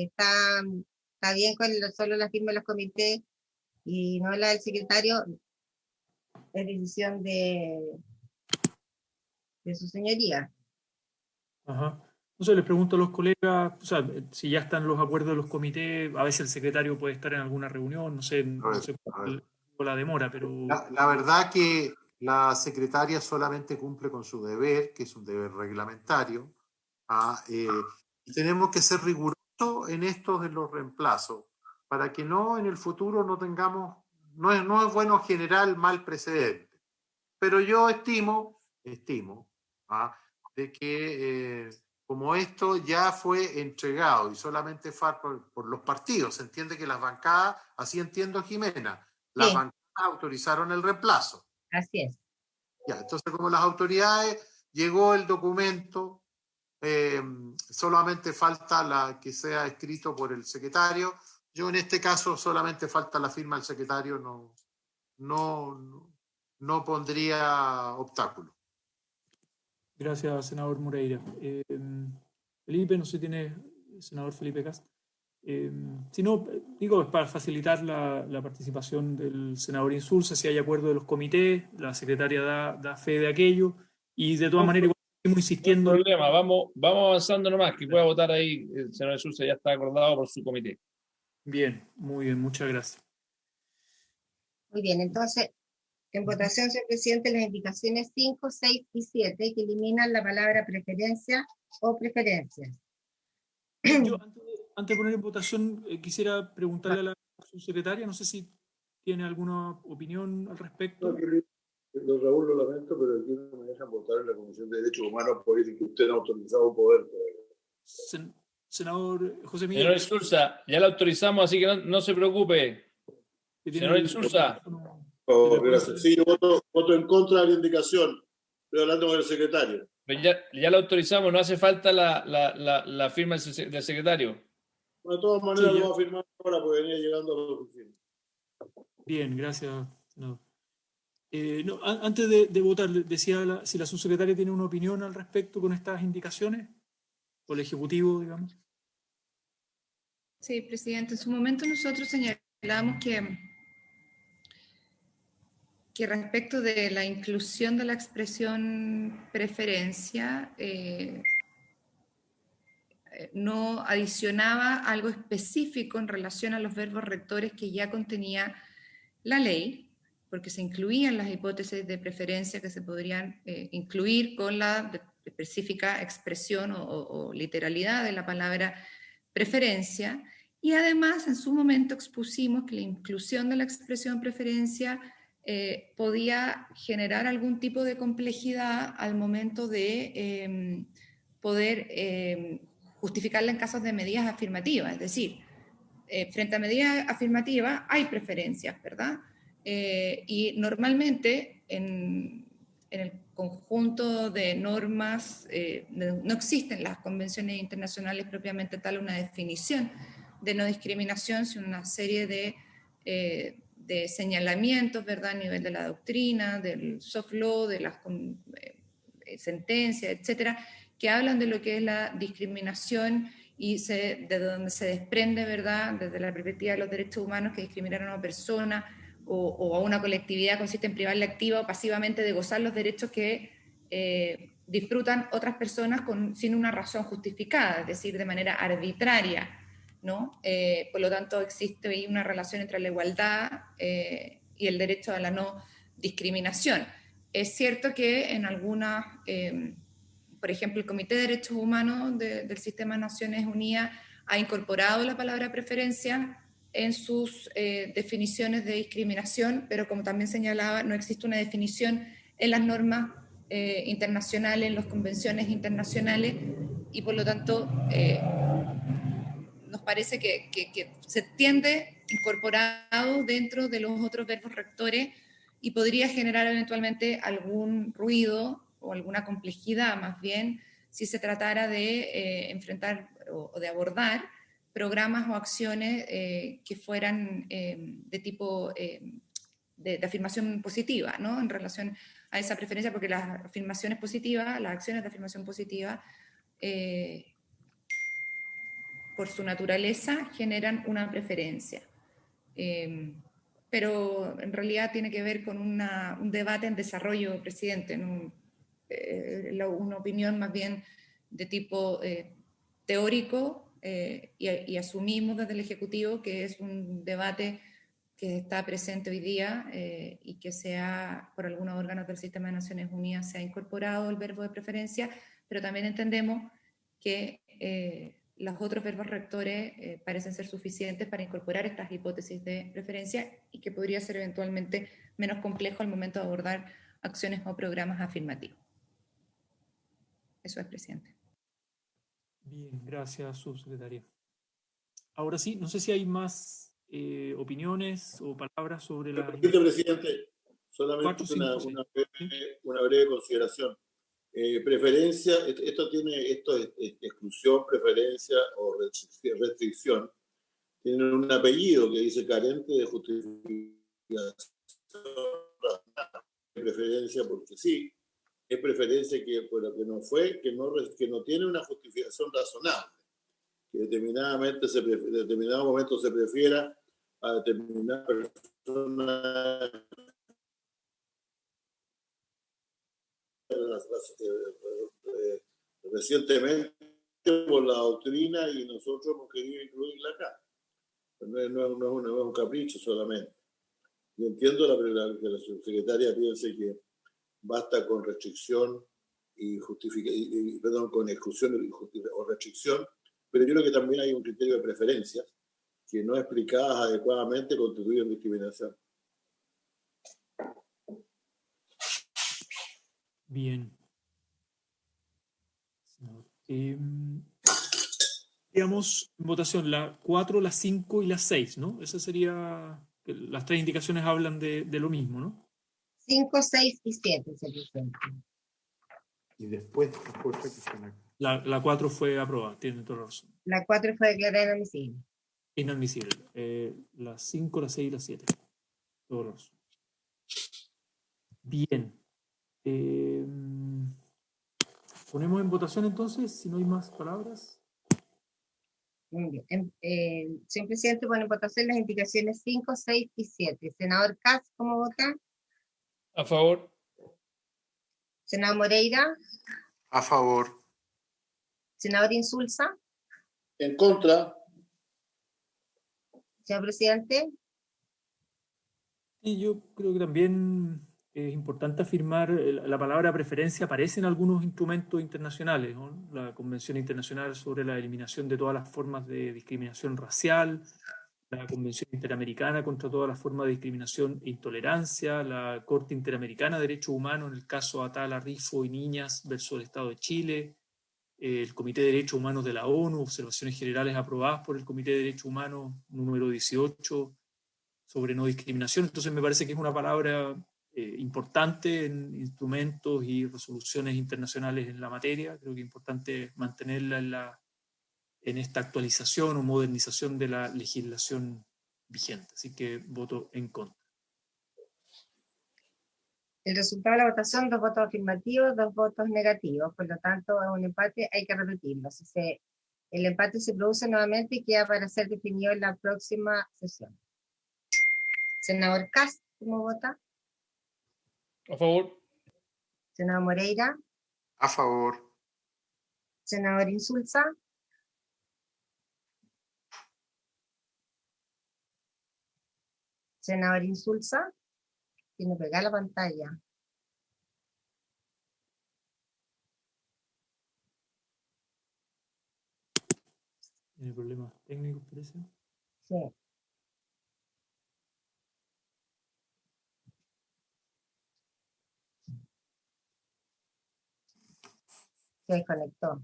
está bien con solo la firma de los comités y no la del secretario, es decisión de su señoría. Ajá. Entonces les pregunto a los colegas, o sea, si ya están los acuerdos de los comités, a veces el secretario puede estar en alguna reunión, no sé cuál es la demora, pero... La verdad que la secretaria solamente cumple con su deber, que es un deber reglamentario, y tenemos que ser rigurosos en esto de los reemplazos, para que no en el futuro no tengamos, no es bueno generar mal precedente. Pero yo estimo de que como esto ya fue entregado y solamente fue por los partidos, se entiende que las bancadas, así entiendo Jimena, las Sí. bancadas autorizaron el reemplazo. Así es. Ya, entonces como las autoridades, llegó el documento, solamente falta que sea escrito por el secretario. Yo en este caso solamente falta la firma del secretario, no pondría obstáculo. Gracias, senador Moreira. Felipe, no sé si tiene, senador Felipe Cast. Si no, digo, es para facilitar la participación del senador Insulza, si hay acuerdo de los comités, la secretaria da fe de aquello, y de todas maneras, igual seguimos insistiendo. No hay problema, vamos avanzando nomás, que pueda votar ahí, el senador Insulza ya está acordado por su comité. Bien, muy bien, muchas gracias. Muy bien, entonces, en votación, señor presidente, las indicaciones 5, 6 y 7 que eliminan la palabra preferencia o preferencias. Yo, antes de poner en votación, quisiera preguntarle a la subsecretaria, no sé si tiene alguna opinión al respecto. Don Raúl, lo lamento, pero aquí no me dejan votar en la Comisión de Derechos Humanos por decir que usted no ha autorizado un poder. Senador José Miguel. Senador Insulza, ya la autorizamos, así que no se preocupe. Senador Insulza. Gracias. Sí, yo voto en contra de la indicación. Estoy hablando con el secretario. Pero ya la autorizamos, no hace falta la firma del secretario. De todas maneras, lo va a firmar ahora porque venía llegando a la oficina. Bien, gracias, senador. No, antes de votar, decía si la subsecretaria tiene una opinión al respecto con estas indicaciones, o el Ejecutivo, digamos. Sí, presidente, en su momento nosotros señalamos que respecto de la inclusión de la expresión preferencia, no adicionaba algo específico en relación a los verbos rectores que ya contenía la ley, porque se incluían las hipótesis de preferencia que se podrían incluir con la específica expresión o literalidad de la palabra preferencia, y además en su momento expusimos que la inclusión de la expresión preferencia podía generar algún tipo de complejidad al momento de poder justificarla en casos de medidas afirmativas, es decir, frente a medidas afirmativas hay preferencias, ¿verdad? Y normalmente en el conjunto de normas no existen las convenciones internacionales propiamente tal una definición de no discriminación, sino una serie de señalamientos, ¿verdad? A nivel de la doctrina, del soft law, de las sentencias, etcétera, que hablan de lo que es la discriminación y de donde se desprende, ¿verdad?, desde la perspectiva de los derechos humanos, que discriminar a una persona o a una colectividad consiste en privarle activa o pasivamente de gozar los derechos que disfrutan otras personas sin una razón justificada, es decir, de manera arbitraria, ¿no? Por lo tanto, existe ahí una relación entre la igualdad y el derecho a la no discriminación. Es cierto que en algunas... por ejemplo, el Comité de Derechos Humanos del Sistema de Naciones Unidas ha incorporado la palabra preferencia en sus definiciones de discriminación, pero como también señalaba, no existe una definición en las normas internacionales, en las convenciones internacionales, y por lo tanto nos parece que se tiende incorporado dentro de los otros verbos rectores y podría generar eventualmente algún ruido o alguna complejidad, más bien, si se tratara de enfrentar o de abordar programas o acciones que fueran de tipo de afirmación positiva, ¿no? En relación a esa preferencia, porque las afirmaciones positivas, las acciones de afirmación positiva, por su naturaleza, generan una preferencia. Pero en realidad tiene que ver con un debate en desarrollo, presidente, ¿no? Una opinión más bien de tipo teórico, y asumimos desde el Ejecutivo que es un debate que está presente hoy día y que por algunos órganos del Sistema de Naciones Unidas se ha incorporado el verbo de preferencia, pero también entendemos que los otros verbos rectores parecen ser suficientes para incorporar estas hipótesis de preferencia y que podría ser eventualmente menos complejo al momento de abordar acciones o programas afirmativos. Eso es, presidente. Bien, gracias, subsecretaria. Ahora sí, no sé si hay más opiniones o palabras sobre la... Presidente, solamente 4, 5, una breve consideración. Preferencia, esto es exclusión, preferencia o restricción. Tienen un apellido que dice carente de justificación, preferencia porque sí, es preferencia que por lo que no fue, que no tiene una justificación razonable, que determinado momento se prefiera a determinada persona recientemente por la doctrina, y nosotros hemos querido incluirla acá. No es un capricho solamente. Yo entiendo que la subsecretaria piense que basta con restricción con exclusión o restricción, pero yo creo que también hay un criterio de preferencias que no explicadas adecuadamente constituyen discriminación. Bien. Digamos, en votación la 4, la 5 y la 6, ¿no? Esa sería... Las tres indicaciones hablan de lo mismo, ¿no? 5, 6 y 7, presidente. Y después la 4 fue aprobada, tiene toda la razón. La 4 fue declarada inadmisible. Inadmisible. La 5, la 6 y la 7. Toda la razón. Bien. Ponemos en votación entonces, si no hay más palabras. Muy bien. Señor presidente, pone en votación las indicaciones 5, 6 y 7. Senador Katz, ¿cómo vota? A favor. Senador Moreira. a favor. Senador Insulza. En contra. Señor presidente. Y yo creo que también es importante afirmar, la palabra preferencia aparece en algunos instrumentos internacionales, ¿no? La Convención Internacional sobre la Eliminación de todas las formas de discriminación racial, la Convención Interamericana contra todas las formas de discriminación e intolerancia, la Corte Interamericana de Derechos Humanos en el caso Atala, Rifo y Niñas versus el Estado de Chile, el Comité de Derechos Humanos de la ONU, observaciones generales aprobadas por el Comité de Derechos Humanos número 18 sobre no discriminación. Entonces me parece que es una palabra importante en instrumentos y resoluciones internacionales en la materia. Creo que es importante mantenerla en esta actualización o modernización de la legislación vigente. Así que voto en contra. El resultado de la votación, 2 votos afirmativos, 2 votos negativos. Por lo tanto, es un empate, hay que repetirlo. El empate se produce nuevamente y queda para ser definido en la próxima sesión. Senador Kast, ¿cómo vota? A favor. Senador Moreira. A favor. Senador Insulza. Senador Insulza. Tiene que pegar la pantalla. ¿Tiene problemas técnicos, parece? Sí. Se desconectó.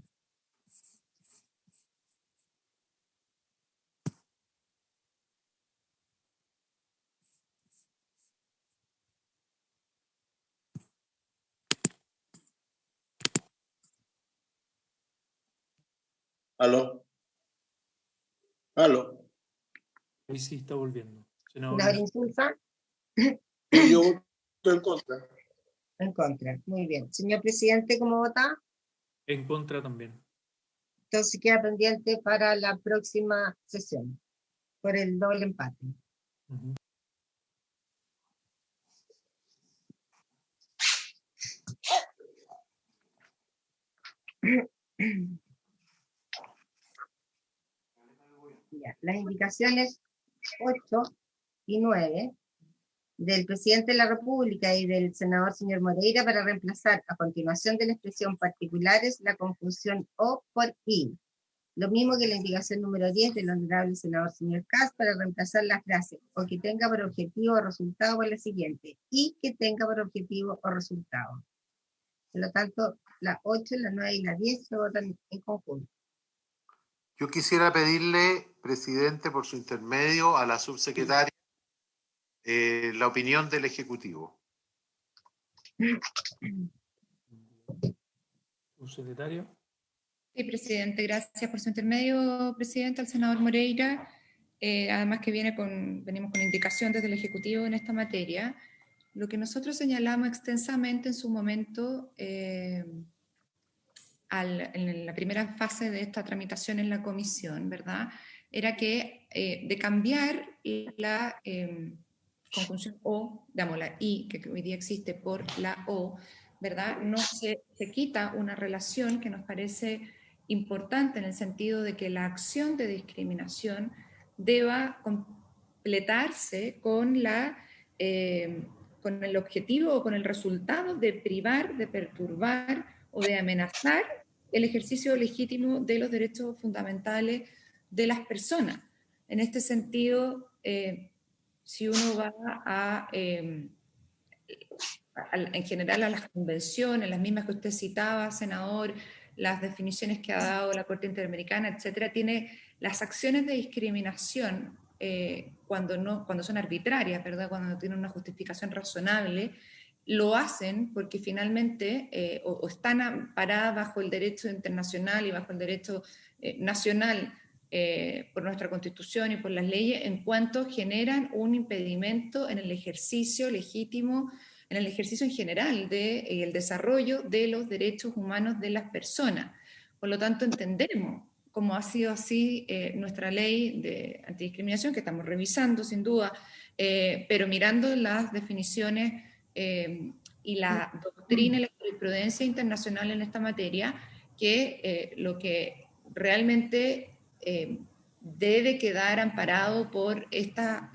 Aló. Aló. Hoy sí está volviendo. Senador Senador Insulza. Yo voto en contra. En contra. Muy bien. Señor presidente, ¿cómo vota? En contra también. Entonces queda pendiente para la próxima sesión, por el doble empate. Uh-huh. Ya, las indicaciones 8 y 9 del presidente de la República y del senador señor Moreira para reemplazar a continuación de la expresión particulares la conjunción o por y. Lo mismo que la indicación número 10 del honorable senador señor Kast para reemplazar la frase o que tenga por objetivo o resultado por la siguiente y que tenga por objetivo o resultado. Por lo tanto, la 8, la 9 y la 10 se votan en conjunto. Yo quisiera pedirle, presidente, por su intermedio, a la subsecretaria, la opinión del Ejecutivo. Subsecretario. Sí, presidente, gracias por su intermedio, presidente, al senador Moreira. Además que venimos con indicación desde el Ejecutivo en esta materia. Lo que nosotros señalamos extensamente en su momento, en la primera fase de esta tramitación en la comisión, ¿verdad?, era que de cambiar la conjunción o, digamos, la i, que hoy día existe, por la o, ¿verdad?, no se quita una relación que nos parece importante en el sentido de que la acción de discriminación deba completarse con con el objetivo o con el resultado de privar, de perturbar o de amenazar el ejercicio legítimo de los derechos fundamentales de las personas. En este sentido, si uno va en general a las convenciones, las mismas que usted citaba, senador, las definiciones que ha dado la Corte Interamericana, etcétera, tiene las acciones de discriminación cuando son arbitrarias, ¿verdad?, cuando no tienen una justificación razonable, lo hacen porque finalmente o están amparadas bajo el derecho internacional y bajo el derecho nacional por nuestra Constitución y por las leyes, en cuanto generan un impedimento en el ejercicio legítimo, en el ejercicio en general del desarrollo de los derechos humanos de las personas. Por lo tanto, entendemos, como ha sido así nuestra ley de antidiscriminación, que estamos revisando sin duda, pero mirando las definiciones y la doctrina y la jurisprudencia internacional en esta materia, que lo que realmente debe quedar amparado por esta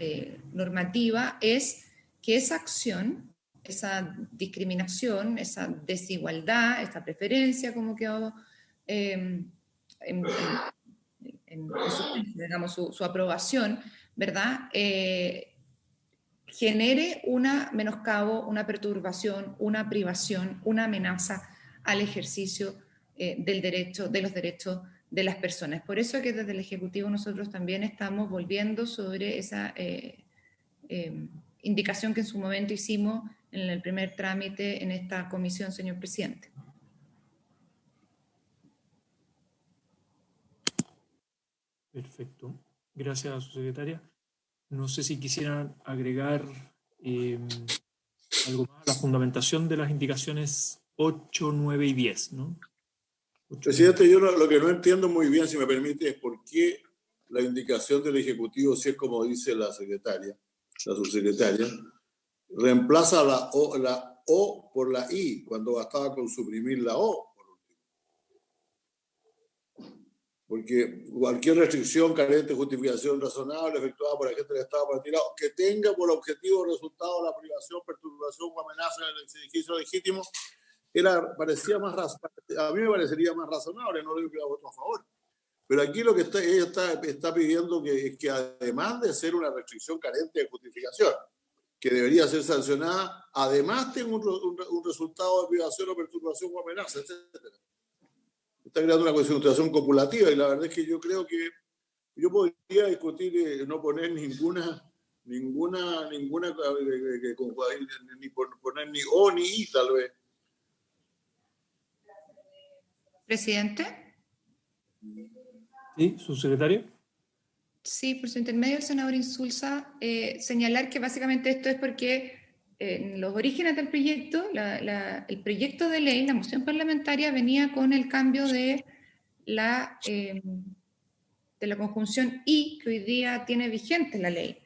normativa es que esa acción, esa discriminación, esa desigualdad, esta preferencia, como quedó digamos, su aprobación, ¿verdad? Genere una menoscabo, una perturbación, una privación, una amenaza al ejercicio del derecho, de los derechos de las personas. Por eso que desde el Ejecutivo nosotros también estamos volviendo sobre esa indicación que en su momento hicimos en el primer trámite en esta comisión, señor presidente. Perfecto. Gracias, subsecretaria. No sé si quisieran agregar algo más a la fundamentación de las indicaciones 8, 9 y 10, ¿no? Presidente, yo lo que no entiendo muy bien, si me permite, es por qué la indicación del Ejecutivo, si es como dice la secretaria, la subsecretaria, reemplaza la O por la I, cuando bastaba con suprimir la O. Porque cualquier restricción carente de justificación razonable efectuada por agentes del Estado retirado que tenga por objetivo resultado la privación, perturbación o amenaza en el ejercicio legítimo, parecía más a mí me parecería más razonable, no le digo que voto a favor. Pero aquí lo que ella está pidiendo es que además de ser una restricción carente de justificación, que debería ser sancionada, además tenga un resultado de privación o perturbación o amenaza, etc. Está creando una situación copulativa y la verdad es que yo creo que yo podría discutir no poner ni poner ni O ni I tal vez. ¿Presidente? Sí, subsecretario. Sí, por su intermedio, el senador Insulza, señalar que básicamente esto es porque en los orígenes del proyecto, el proyecto de ley, la moción parlamentaria, venía con el cambio de la conjunción I, que hoy día tiene vigente la ley.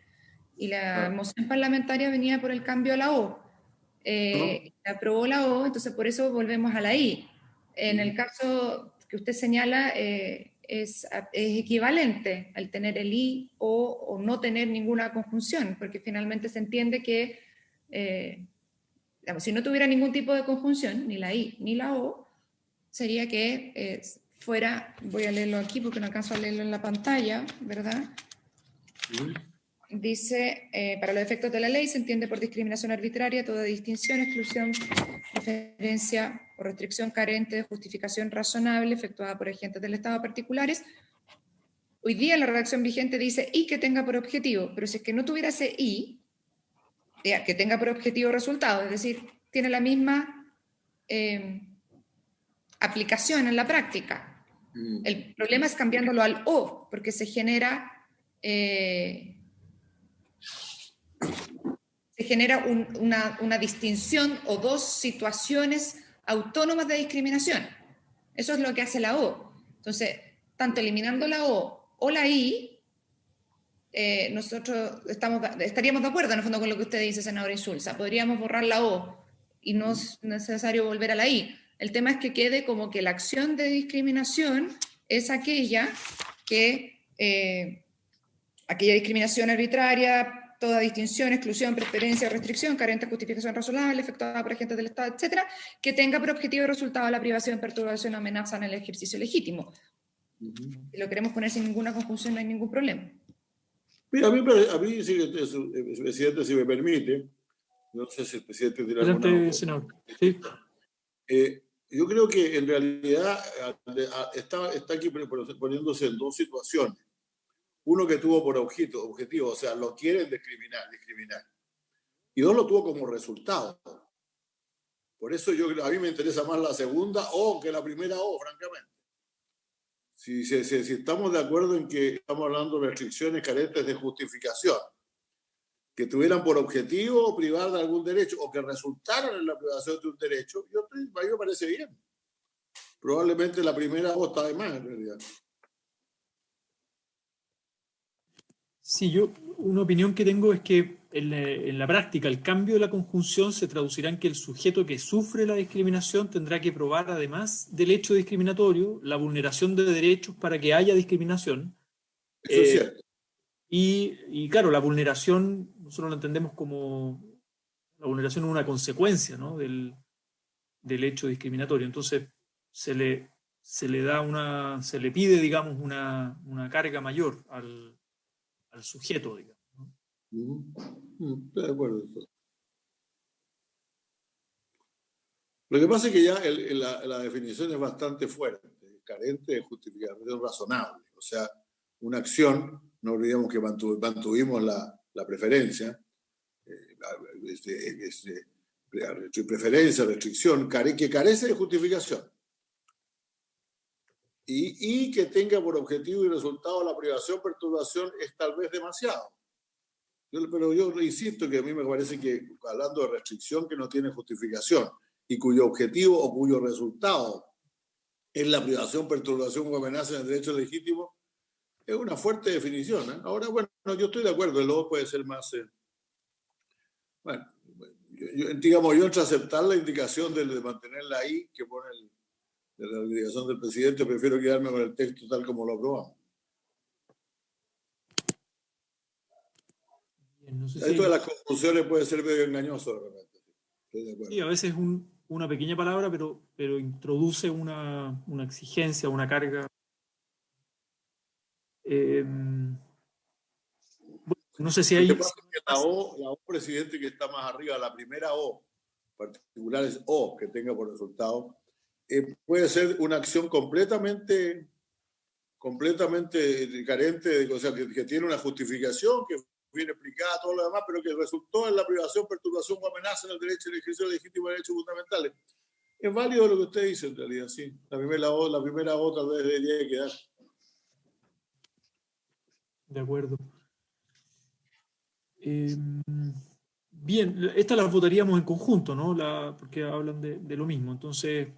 Y la moción parlamentaria venía por el cambio a la O. Aprobó la O, entonces por eso volvemos a la I. En el caso que usted señala, es equivalente al tener el I o no tener ninguna conjunción, porque finalmente se entiende que digamos, si no tuviera ningún tipo de conjunción, ni la I ni la O, sería que fuera, voy a leerlo aquí porque no alcanzo a leerlo en la pantalla, ¿verdad? Dice, para los efectos de la ley se entiende por discriminación arbitraria toda distinción, exclusión, preferencia o restricción carente de justificación razonable efectuada por agentes del Estado particulares. Hoy día la redacción vigente dice y que tenga por objetivo, pero si es que no tuviera ese y, que tenga por objetivo resultado, es decir, tiene la misma aplicación en la práctica. El problema es cambiándolo al o, porque se genera una distinción o dos situaciones autónomas de discriminación. Eso es lo que hace la O. Entonces, tanto eliminando la O la I, nosotros estaríamos de acuerdo en el fondo con lo que usted dice, senador Insulza. Podríamos borrar la O y no es necesario volver a la I. El tema es que quede como que la acción de discriminación es aquella discriminación arbitraria, toda distinción, exclusión, preferencia, restricción, carente de justificación razonable, efectuada por agentes del Estado, etcétera, que tenga por objetivo y resultado la privación, perturbación o amenaza en el ejercicio legítimo. Si lo queremos poner sin ninguna conjunción, no hay ningún problema. Mira, a mí presidente, si me permite, no sé si el presidente tiene alguna... senador. Sí. Yo creo que en realidad está aquí poniéndose en dos situaciones. Uno que tuvo por objetivo, o sea, lo quieren discriminar. Y dos, lo tuvo como resultado. Por eso a mí me interesa más la segunda O que la primera O, francamente. Si estamos de acuerdo en que estamos hablando de restricciones carentes de justificación, que tuvieran por objetivo privar de algún derecho o que resultaran en la privación de un derecho, a mí me parece bien. Probablemente la primera O está de más, en realidad. Sí, una opinión que tengo es que en la práctica el cambio de la conjunción se traducirá en que el sujeto que sufre la discriminación tendrá que probar, además del hecho discriminatorio, la vulneración de derechos para que haya discriminación. Eso es Eh, cierto. y claro, la vulneración, nosotros lo entendemos como la vulneración es una consecuencia, ¿no?, del hecho discriminatorio. Entonces, se le, se le pide, digamos, una carga mayor al sujeto, digamos, ¿no? Estoy de acuerdo. Lo que pasa es que ya la definición es bastante fuerte, carente de justificación razonable. O sea, una acción, no olvidemos que mantuvimos la preferencia, preferencia, restricción, que carece de justificación. Y que tenga por objetivo y resultado la privación, perturbación, es tal vez demasiado. Pero yo insisto que a mí me parece que, hablando de restricción que no tiene justificación y cuyo objetivo o cuyo resultado es la privación, perturbación o amenaza en el derecho legítimo, es una fuerte definición, ¿eh? Ahora, bueno, yo estoy de acuerdo, el lobo puede ser más... bueno, digamos, yo entre aceptar la indicación de mantenerla ahí, que pone de la indicación del presidente, prefiero quedarme con el texto tal como lo aprobamos. Bien, no sé Esto de si las conclusiones puede ser medio engañoso de repente. Estoy de acuerdo. sí, a veces es una pequeña palabra, pero introduce una exigencia, una carga. Bueno, no sé si Lo que hay... pasa es que la O, presidente, que está más arriba, la primera O, particular es O, que tenga por resultado, puede ser una acción completamente carente, o sea, que tiene una justificación, que viene explicada, todo lo demás, pero que resultó en la privación, perturbación o amenaza en el derecho al ejercicio legítimo de derechos fundamentales. Es válido lo que usted dice, en realidad, sí. La primera O tal vez debería quedar. De acuerdo. Bien, estas las votaríamos en conjunto, ¿no? Porque hablan de lo mismo. Entonces,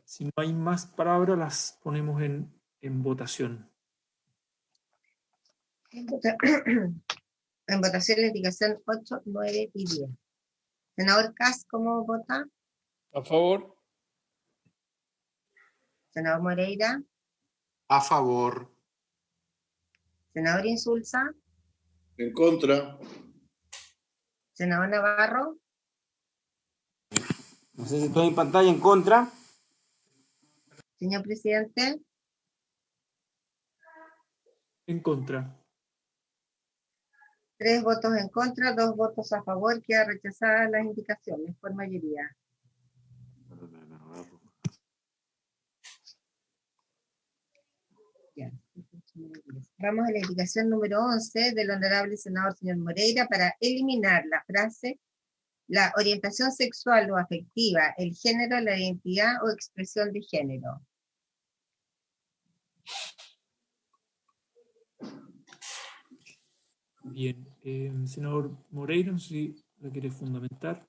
si no hay más palabras, las ponemos en votación. En votación la indicación 8, 9 y 10. Senador Kass, ¿cómo vota? A favor. Senador Moreira. A favor. Senador Insulza. En contra. Senador Navarro. No sé si estoy en pantalla. En contra. Señor presidente. En contra. 3 votos en contra, 2 votos a favor. Queda rechazadas las indicaciones por mayoría. Ya. Vamos a la indicación número 11 del honorable senador señor Moreira para eliminar la frase la orientación sexual o afectiva, el género, la identidad o expresión de género. Bien, senador Moreira, no sé si la quiere fundamentar.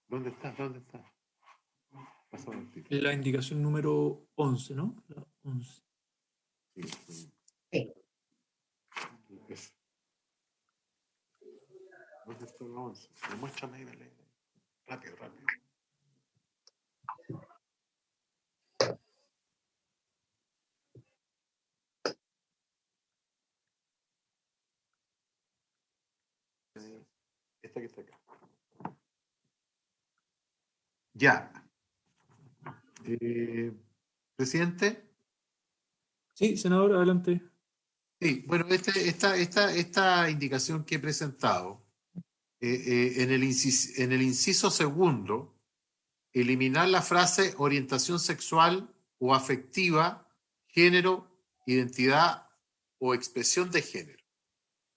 ¿Dónde está? ¿Dónde está? La indicación número 11, ¿no? La 11. Sí. ¿Dónde está la 11? Muéstrame ahí, dale. Rápido, rápido. Esta que está acá. Ya. Presidente. Sí, senador, adelante. Sí, bueno, esta indicación que he presentado, en el inciso segundo, eliminar la frase orientación sexual o afectiva, género, identidad o expresión de género.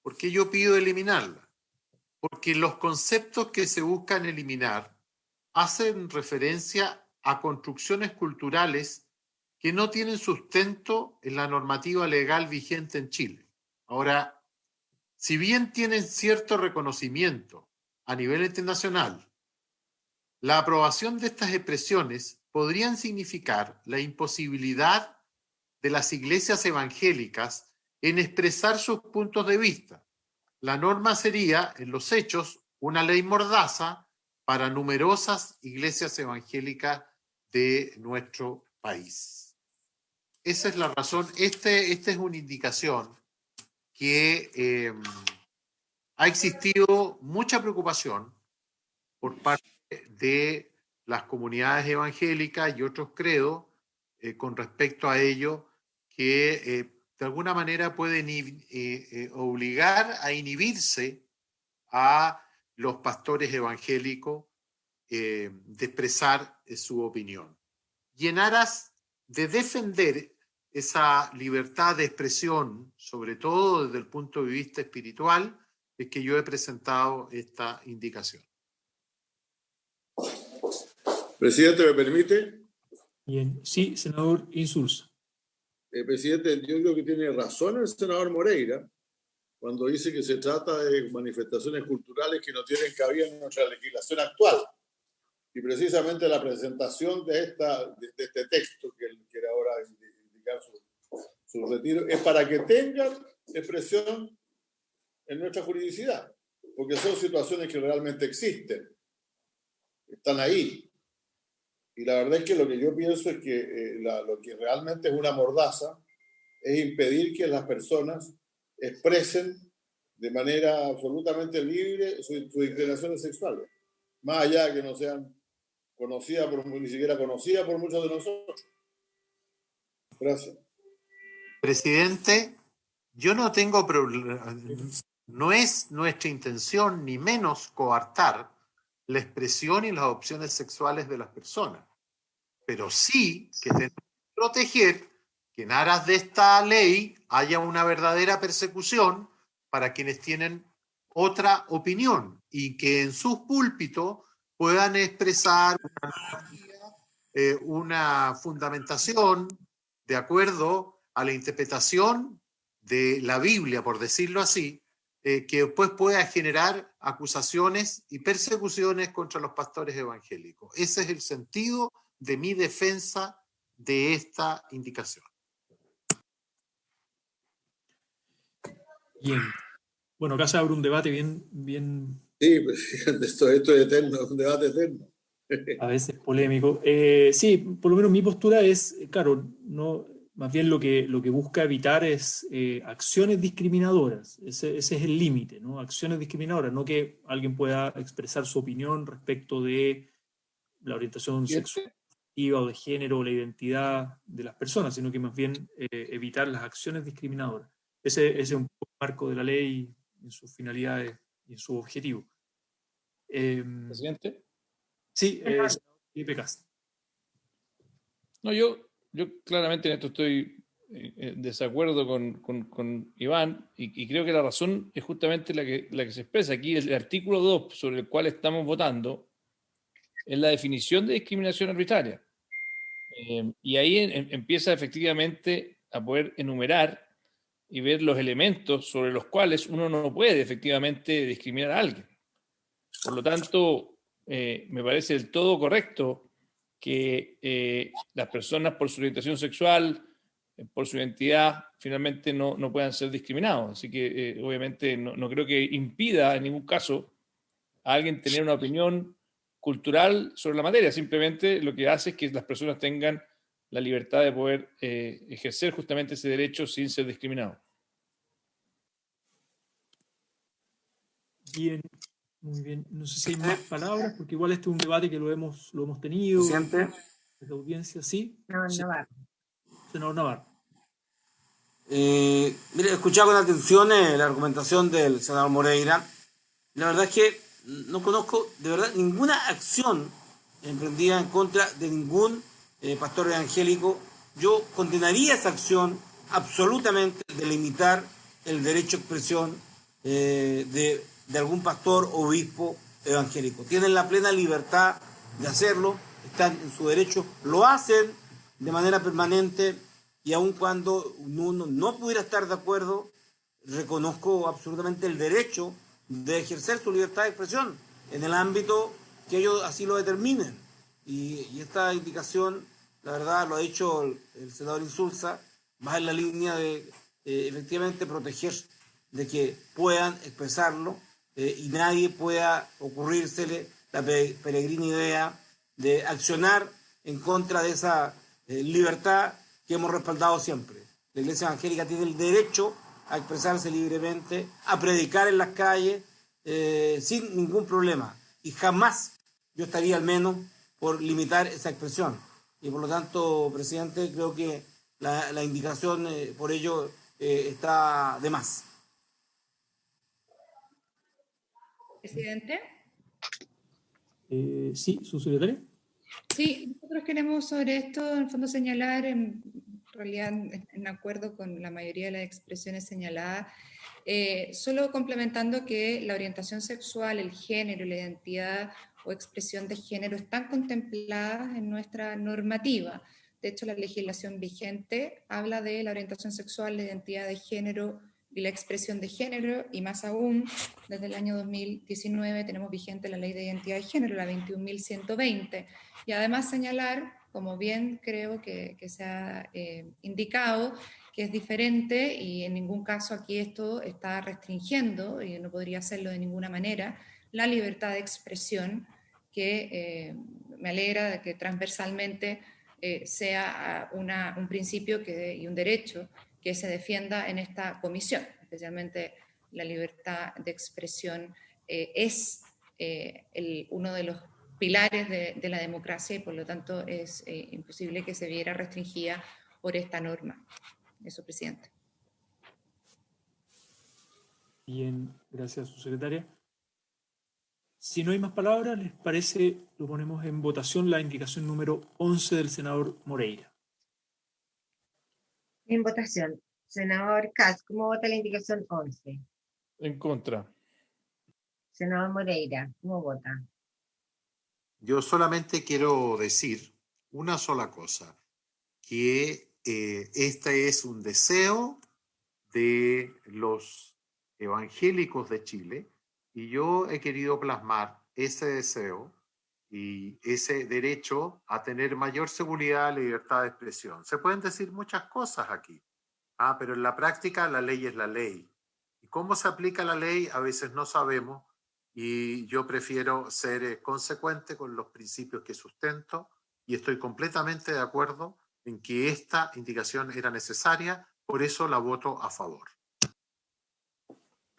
¿Por qué yo pido eliminarla? Porque los conceptos que se buscan eliminar hacen referencia a construcciones culturales que no tienen sustento en la normativa legal vigente en Chile. Ahora, si bien tienen cierto reconocimiento a nivel internacional, la aprobación de estas expresiones podrían significar la imposibilidad de las iglesias evangélicas en expresar sus puntos de vista. La norma sería, en los hechos, una ley mordaza para numerosas iglesias evangélicas de nuestro país. Esa es la razón. Esta es una indicación que ha existido mucha preocupación por parte de las comunidades evangélicas y otros credos con respecto a ello, que de alguna manera pueden obligar a inhibirse a los pastores evangélicos de expresar su opinión. Y en aras de defender esa libertad de expresión, sobre todo desde el punto de vista espiritual, es que yo he presentado esta indicación. Presidente, ¿me permite? Bien, sí, senador Insulza. Presidente, yo creo que tiene razón el senador Moreira cuando dice que se trata de manifestaciones culturales que no tienen cabida en nuestra legislación actual. Y precisamente la presentación de este texto que él quiere ahora indicar su retiro es para que tengan expresión en nuestra juridicidad, porque son situaciones que realmente existen, están ahí. Y la verdad es que lo que yo pienso es que lo que realmente es una mordaza es impedir que las personas expresen de manera absolutamente libre sus inclinaciones sexuales, más allá de que no sean conocidas, ni siquiera conocidas por muchos de nosotros. Gracias. Presidente, yo no tengo problema. No es nuestra intención ni menos coartar la expresión y las opciones sexuales de las personas, pero sí que tenemos que proteger que en aras de esta ley haya una verdadera persecución para quienes tienen otra opinión y que en sus púlpitos puedan expresar una fundamentación de acuerdo a la interpretación de la Biblia, por decirlo así, que después pueda generar acusaciones y persecuciones contra los pastores evangélicos. Ese es el sentido de mi defensa de esta indicación. Bien. Bueno, acá se abre un debate bien Sí, presidente, esto es eterno, es un debate eterno. a veces polémico. Sí, por lo menos mi postura es, claro, no, más bien lo que busca evitar es acciones discriminadoras. Ese es el límite, ¿no? Acciones discriminadoras, no que alguien pueda expresar su opinión respecto de la orientación sexual o de género o la identidad de las personas, sino que más bien evitar las acciones discriminadoras. Ese es un poco el marco de la ley en sus finalidades y en su objetivo. Presidente. Sí, Felipe Cast. No, yo claramente en esto estoy en desacuerdo con Iván y creo que la razón es justamente la que se expresa aquí. El artículo 2 sobre el cual estamos votando es la definición de discriminación arbitraria. Y ahí empieza efectivamente a poder enumerar y ver los elementos sobre los cuales uno no puede efectivamente discriminar a alguien. Por lo tanto, me parece del todo correcto que las personas por su orientación sexual, por su identidad, finalmente no puedan ser discriminados. Así que obviamente no creo que impida en ningún caso a alguien tener una opinión cultural sobre la materia. Simplemente lo que hace es que las personas tengan la libertad de poder ejercer justamente ese derecho sin ser discriminados. Bien, muy bien. No sé si hay más palabras, porque igual este es un debate que lo hemos tenido. Presidente. La audiencia, ¿sí? No, Sí. Navarro. Senador Navarro. Mire, he escuchado con atención la argumentación del senador Moreira. La verdad es que no conozco de verdad ninguna acción emprendida en contra de ningún pastor evangélico. Yo condenaría esa acción absolutamente de limitar el derecho a expresión de algún pastor o obispo evangélico. Tienen la plena libertad de hacerlo, están en su derecho, lo hacen de manera permanente, y aun cuando uno no pudiera estar de acuerdo, reconozco absolutamente el derecho de ejercer su libertad de expresión en el ámbito que ellos así lo determinen. Y esta indicación, la verdad, lo ha dicho el senador Insulza, va en la línea de efectivamente proteger de que puedan expresarlo y nadie pueda ocurrírsele la peregrina idea de accionar en contra de esa libertad que hemos respaldado siempre. La Iglesia Evangélica tiene el derecho a expresarse libremente, a predicar en las calles sin ningún problema. Y jamás yo estaría al menos por limitar esa expresión. Y por lo tanto, presidente, creo que la indicación por ello está de más. Presidente. Sí, su secretaria. Sí, nosotros queremos sobre esto, en el fondo, señalar, en realidad en acuerdo con la mayoría de las expresiones señaladas, solo complementando que la orientación sexual, el género, la identidad o expresión de género están contempladas en nuestra normativa. De hecho, la legislación vigente habla de la orientación sexual, la identidad de género y la expresión de género, y más aún, desde el año 2019 tenemos vigente la Ley de Identidad de Género, la 21.120, y además señalar, como bien creo que se ha indicado, que es diferente y en ningún caso aquí esto está restringiendo, y no podría hacerlo de ninguna manera, la libertad de expresión, que me alegra de que transversalmente sea un principio y un derecho que se defienda en esta comisión. Especialmente la libertad de expresión es uno de los pilares de la democracia y por lo tanto es imposible que se viera restringida por esta norma. Eso, presidente. Bien, gracias, su secretaria. Si no hay más palabras, ¿les parece? Lo ponemos en votación la indicación número 11 del senador Moreira. En votación. Senador Katz, ¿cómo vota la indicación 11? En contra. Senador Moreira, ¿cómo vota? Yo solamente quiero decir una sola cosa, que este es un deseo de los evangélicos de Chile y yo he querido plasmar ese deseo y ese derecho a tener mayor seguridad y libertad de expresión. Se pueden decir muchas cosas aquí, pero en la práctica la ley es la ley. ¿Y cómo se aplica la ley? A veces no sabemos y yo prefiero ser consecuente con los principios que sustento y estoy completamente de acuerdo en que esta indicación era necesaria, por eso la voto a favor.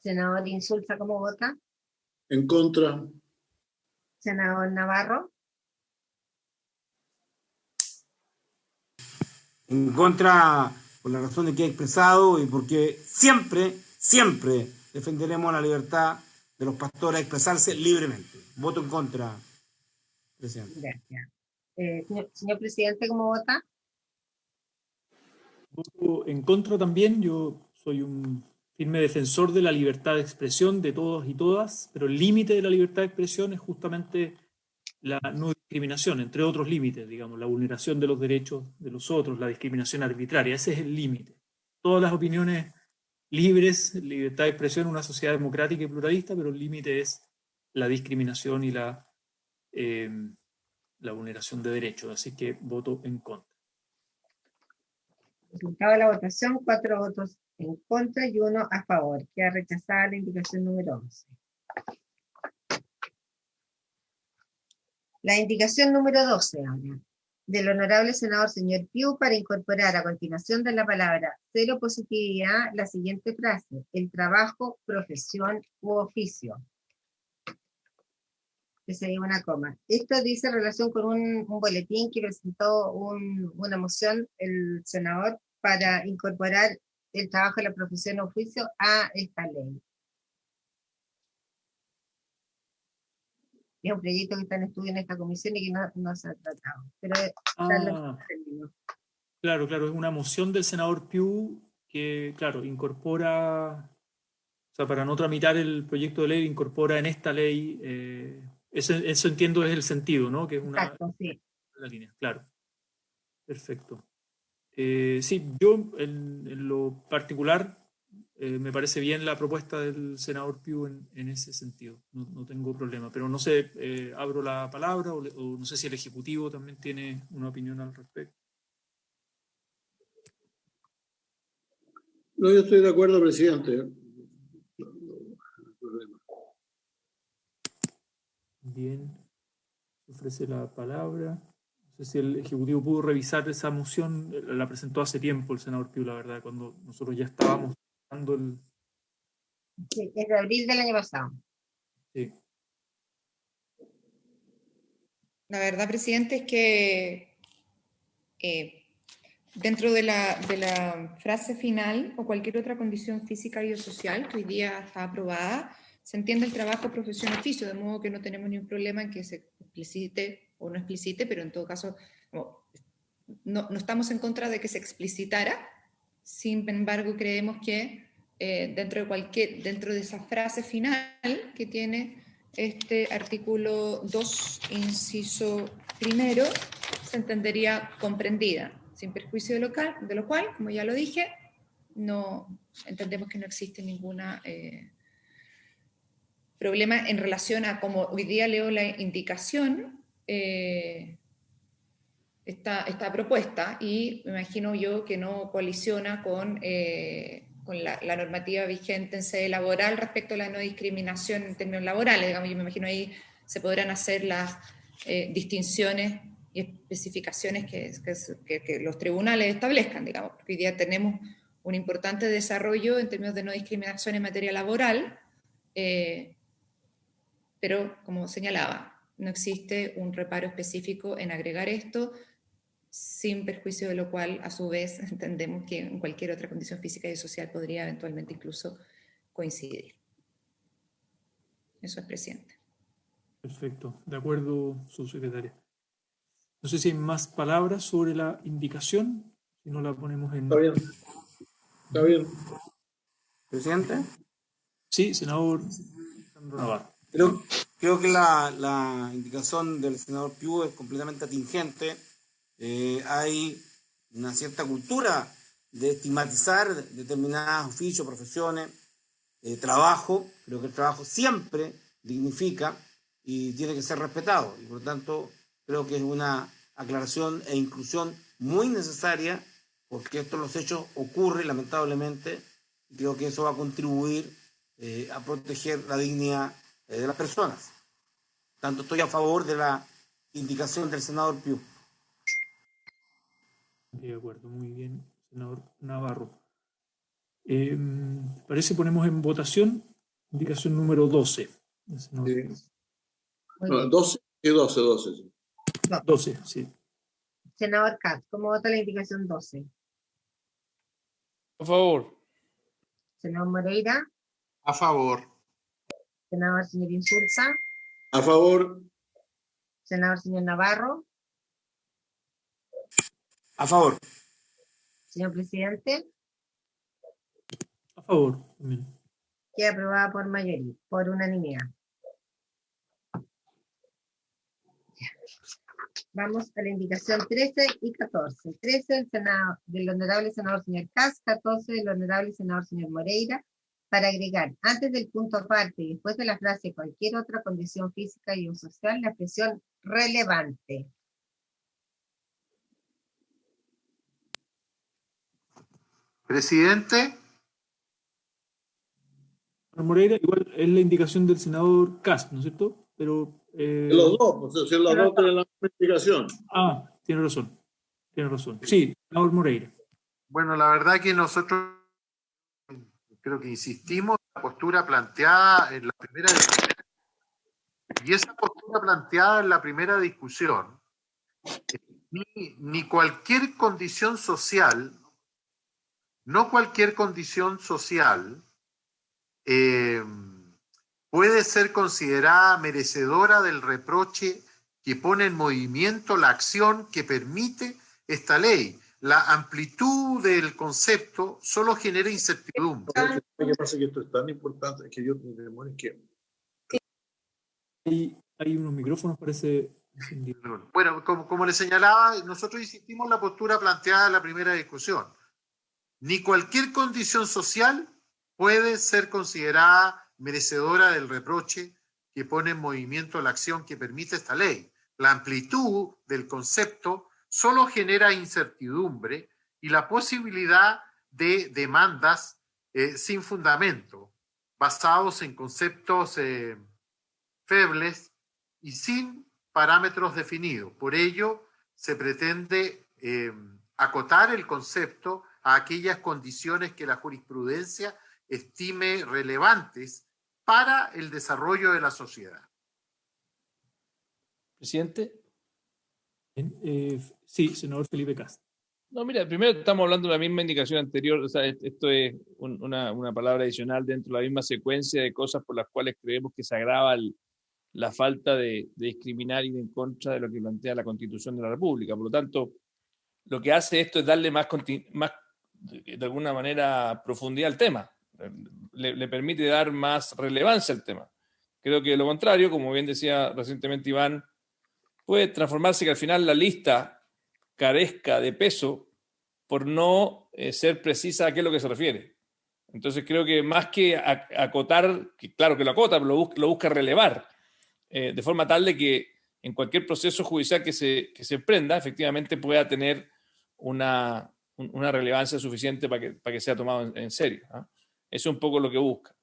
Senador Insulza, ¿cómo vota? En contra. Senador Navarro. En contra, por la razón de que he expresado y porque siempre defenderemos la libertad de los pastores a expresarse libremente. Voto en contra, presidente. Gracias. Señor presidente, ¿cómo vota? Voto en contra también. Yo soy un firme defensor de la libertad de expresión de todos y todas, pero el límite de la libertad de expresión es justamente la no discriminación, entre otros límites, digamos, la vulneración de los derechos de los otros, la discriminación arbitraria. Ese es el límite. Todas las opiniones libres, libertad de expresión en una sociedad democrática y pluralista, pero el límite es la discriminación y la vulneración de derechos. Así que voto en contra. Resultado de la votación, 4 votos en contra y 1 a favor. Queda rechazada la indicación número 11. La indicación número 12 ahora, del honorable senador señor Piu, para incorporar a continuación de la palabra cero positividad la siguiente frase: el trabajo, profesión u oficio. Que se diga una coma. Esto dice en relación con un boletín que presentó una moción el senador para incorporar el trabajo, la profesión o oficio a esta ley. Es un proyecto que está en estudio en esta comisión y que no se ha tratado. Pero claro, es una moción del senador Piu que, claro, incorpora, o sea, para no tramitar el proyecto de ley, incorpora en esta ley, eso entiendo es el sentido, ¿no? Que es una, exacto, sí. la línea, claro. Perfecto. Sí, yo en lo particular me parece bien la propuesta del senador Piu en ese sentido. No tengo problema, pero no sé, abro la palabra o no sé si el Ejecutivo también tiene una opinión al respecto. No, yo estoy de acuerdo, presidente. No hay problema. Bien, se ofrece la palabra. No sé si el Ejecutivo pudo revisar esa moción, la presentó hace tiempo el senador Piu, la verdad, cuando nosotros ya estábamos dando el... Sí, es de abril del año pasado. Sí. La verdad, presidente, es que dentro de la frase final o cualquier otra condición física y o social que hoy día está aprobada, se entiende el trabajo profesión oficio, de modo que no tenemos ningún problema en que se explicite o no explicite, pero en todo caso no estamos en contra de que se explicitara. Sin embargo, creemos que dentro de esa frase final que tiene este artículo 2, inciso primero, se entendería comprendida, sin perjuicio de lo cual, como ya lo dije, no entendemos que no existe ninguna problema en relación a cómo hoy día leo la indicación esta propuesta, y me imagino yo que no colisiona con la normativa vigente en sede laboral respecto a la no discriminación en términos laborales. Digamos, yo me imagino ahí se podrán hacer las distinciones y especificaciones que los tribunales establezcan, digamos, porque hoy día tenemos un importante desarrollo en términos de no discriminación en materia laboral, pero como señalaba, no existe un reparo específico en agregar esto, sin perjuicio de lo cual, a su vez, entendemos que en cualquier otra condición física y social podría eventualmente incluso coincidir. Eso es, presidente. Perfecto, de acuerdo, subsecretaria. No sé si hay más palabras sobre la indicación, si no la ponemos en... Está bien. Está bien. Presidente. Sí, senador Sandro Navarro. Creo que la indicación del senador Piu es completamente atingente. Hay una cierta cultura de estigmatizar determinados oficios, profesiones, trabajo. Creo que el trabajo siempre dignifica y tiene que ser respetado. Y por lo tanto, creo que es una aclaración e inclusión muy necesaria, porque los hechos ocurren lamentablemente, y creo que eso va a contribuir a proteger la dignidad de las personas. Tanto estoy a favor de la indicación del senador Piu. De acuerdo, muy bien, senador Navarro. Parece ponemos en votación indicación número 12. Sí. No, 12 y 12. 12, sí. Senador Katz, ¿cómo vota la indicación 12? A favor. Senador Moreira. A favor. Senador señor Insulza. A favor. Senador señor Navarro. A favor. Señor presidente. A favor también. Queda aprobada por mayoría, por unanimidad. Vamos a la indicación 13 y 14. 13 del honorable senador señor Katz, 14 del honorable senador señor Moreira, para agregar antes del punto aparte y después de la frase cualquier otra condición física y o social, la expresión relevante. Presidente. Moreira, igual es la indicación del senador Katz, ¿no es cierto? Pero... Los dos, pues, si los dos tienen la misma indicación. Ah, tiene razón. Tiene razón. Sí, senador Moreira. Bueno, la verdad que nosotros creo que insistimos en la postura planteada en la primera discusión. Y esa postura planteada en la primera discusión, ni cualquier condición social, no cualquier condición social puede ser considerada merecedora del reproche que pone en movimiento la acción que permite esta ley. La amplitud del concepto solo genera incertidumbre. Lo que pasa es que esto es tan importante que yo me demoro que... Hay unos micrófonos, parece, Bueno, como le señalaba, nosotros insistimos en la postura planteada en la primera discusión. Ni cualquier condición social puede ser considerada merecedora del reproche que pone en movimiento la acción que permite esta ley. La amplitud del concepto solo genera incertidumbre y la posibilidad de demandas sin fundamento, basados en conceptos febles y sin parámetros definidos. Por ello, se pretende acotar el concepto a aquellas condiciones que la jurisprudencia estime relevantes para el desarrollo de la sociedad. Presidente. Sí, senador Felipe Cast. No, mira, primero estamos hablando de la misma indicación anterior, o sea, esto es una palabra adicional dentro de la misma secuencia de cosas por las cuales creemos que se agrava la falta de discriminar y de en contra de lo que plantea la Constitución de la República. Por lo tanto, lo que hace esto es darle más de alguna manera, profundidad al tema. Le permite dar más relevancia al tema. Creo que lo contrario, como bien decía recientemente Iván, puede transformarse que al final la lista carezca de peso por no ser precisa a qué es lo que se refiere. Entonces creo que más que acotar, que claro que lo acota, pero lo busca relevar, de forma tal de que en cualquier proceso judicial que se emprenda, efectivamente pueda tener una relevancia suficiente para que sea tomado en serio. ¿Eh? Eso es un poco lo que busca.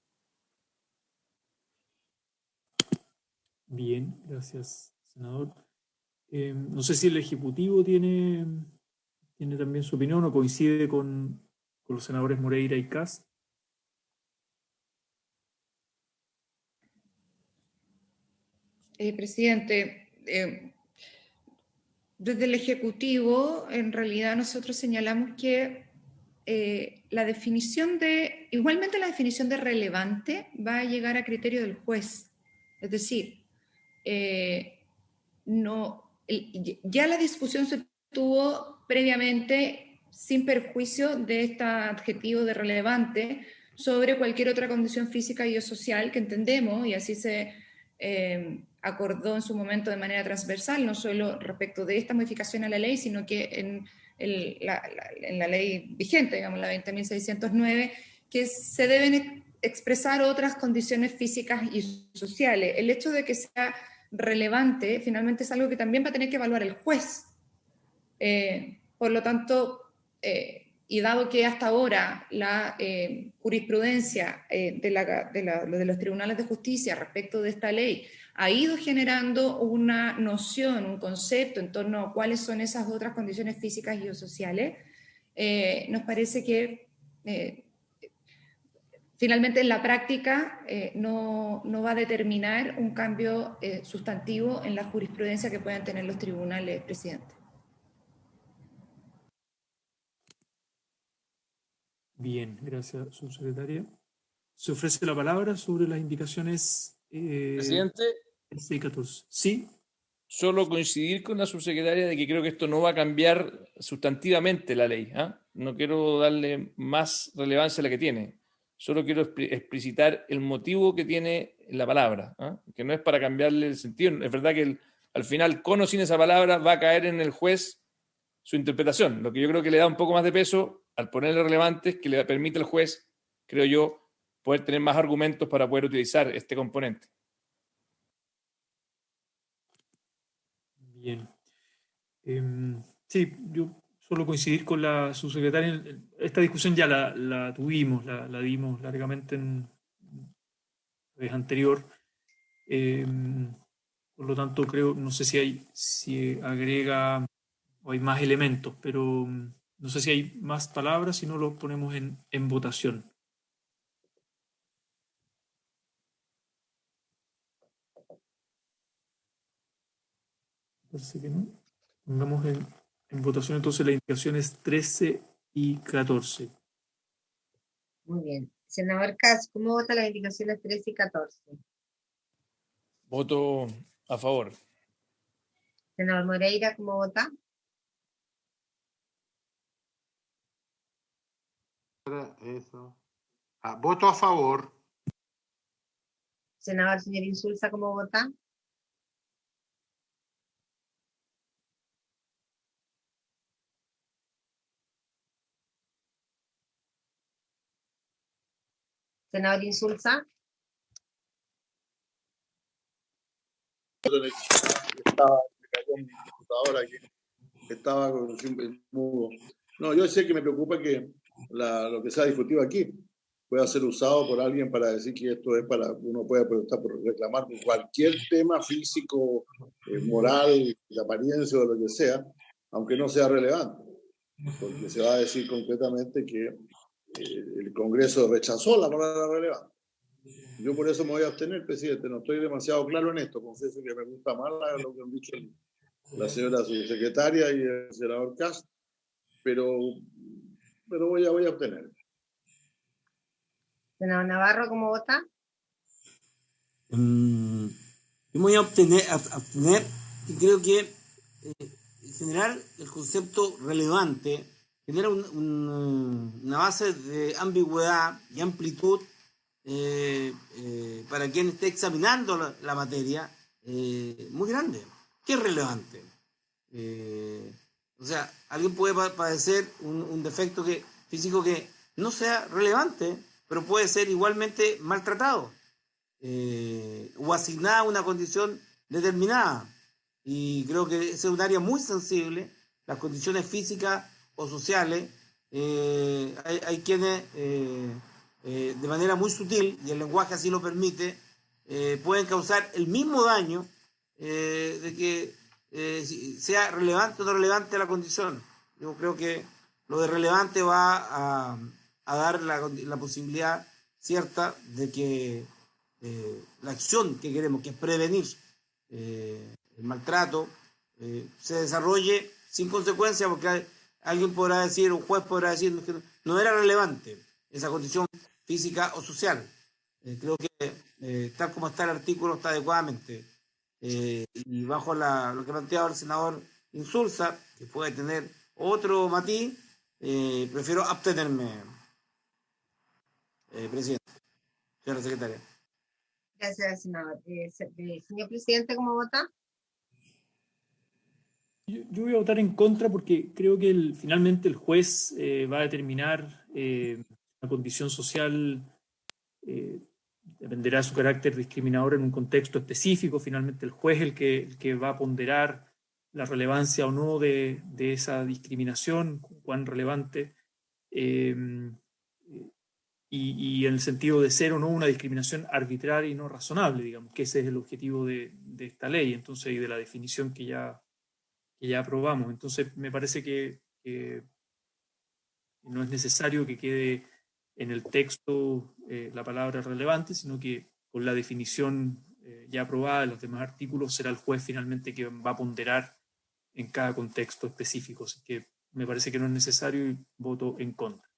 Bien, gracias, senador. No sé si el Ejecutivo tiene también su opinión o coincide con los senadores Moreira y Cast. Presidente, desde el Ejecutivo, en realidad nosotros señalamos que igualmente la definición de relevante va a llegar a criterio del juez. Es decir, ya la discusión se tuvo previamente sin perjuicio de este adjetivo de relevante sobre cualquier otra condición física y o social que entendemos, y así se acordó en su momento de manera transversal, no solo respecto de esta modificación a la ley, sino que en la ley vigente, digamos, la 20.609, que se deben expresar otras condiciones físicas y sociales. El hecho de que sea relevante finalmente es algo que también va a tener que evaluar el juez. Por lo tanto, y dado que hasta ahora la jurisprudencia de los tribunales de justicia respecto de esta ley ha ido generando una noción, un concepto en torno a cuáles son esas otras condiciones físicas y o sociales, nos parece que finalmente en la práctica no va a determinar un cambio sustantivo en la jurisprudencia que puedan tener los tribunales, presidente. Bien, gracias, subsecretaria. Se ofrece la palabra sobre las indicaciones. Presidente. 614. Sí. Solo coincidir con la subsecretaria de que creo que esto no va a cambiar sustantivamente la ley. ¿Eh? No quiero darle más relevancia a la que tiene. Solo quiero explicitar el motivo que tiene la palabra, ¿eh? Que no es para cambiarle el sentido. Es verdad que al final, con o sin esa palabra, va a caer en el juez su interpretación. Lo que yo creo que le da un poco más de peso al ponerle relevantes, que le permite al juez, creo yo, poder tener más argumentos para poder utilizar este componente. Bien. Sí, yo solo coincidir con la subsecretaria. Esta discusión ya la tuvimos, la dimos largamente en la vez anterior. Por lo tanto, creo, no sé si agrega o hay más elementos, pero no sé si hay más palabras, si no lo ponemos en votación. Parece que no. Pongamos en votación entonces las indicaciones 13 y 14. Muy bien. Senador Kass, ¿cómo vota las indicaciones 13 y 14? Voto a favor. Senador Moreira, ¿cómo vota? Voto a favor. Senador señor Insulza, ¿cómo vota? Senador Insulza. Me cayó mi computadora que estaba con el mudo. No, yo sé que me preocupa que lo que se ha discutido aquí pueda ser usado por alguien para decir que esto es para, uno puede protestar por reclamar cualquier tema físico, moral, de apariencia o de lo que sea, aunque no sea relevante, porque se va a decir concretamente que el Congreso rechazó la palabra relevante. Yo por eso me voy a abstener, presidente. No estoy demasiado claro en esto. Confieso que me gusta más lo que han dicho la señora subsecretaria y el senador Cast, pero voy a abstener. Senador Navarro, ¿cómo vota? Yo me voy a abstener y creo que en general el concepto relevante genera una base de ambigüedad y amplitud para quien esté examinando la materia muy grande. ¿Qué es relevante? O sea, alguien puede padecer un defecto físico que no sea relevante, pero puede ser igualmente maltratado o asignada a una condición determinada. Y creo que ese es un área muy sensible, las condiciones físicas o sociales. Hay quienes, de manera muy sutil, y el lenguaje así lo permite, pueden causar el mismo daño de que sea relevante o no relevante la condición. Yo creo que lo de relevante va a dar la posibilidad cierta de que la acción que queremos, que es prevenir el maltrato, se desarrolle sin consecuencia, porque alguien podrá decir, un juez podrá decir que no era relevante esa condición física o social. Creo que tal como está el artículo está adecuadamente. Y bajo lo que planteaba el senador Insulza, que puede tener otro matiz, prefiero abstenerme, presidente, señora secretaria. Gracias, senador. Señor presidente, ¿cómo vota? Yo voy a votar en contra porque creo que finalmente el juez va a determinar la condición social, dependerá de su carácter discriminador en un contexto específico. Finalmente el juez es el que va a ponderar la relevancia o no de esa discriminación, cuán relevante, y en el sentido de ser o no una discriminación arbitraria y no razonable, digamos, que ese es el objetivo de esta ley, entonces, y de la definición que ya aprobamos. Entonces, me parece que no es necesario que quede en el texto la palabra relevante, sino que con la definición ya aprobada de los demás artículos será el juez finalmente que va a ponderar en cada contexto específico. Así que me parece que no es necesario y voto en contra.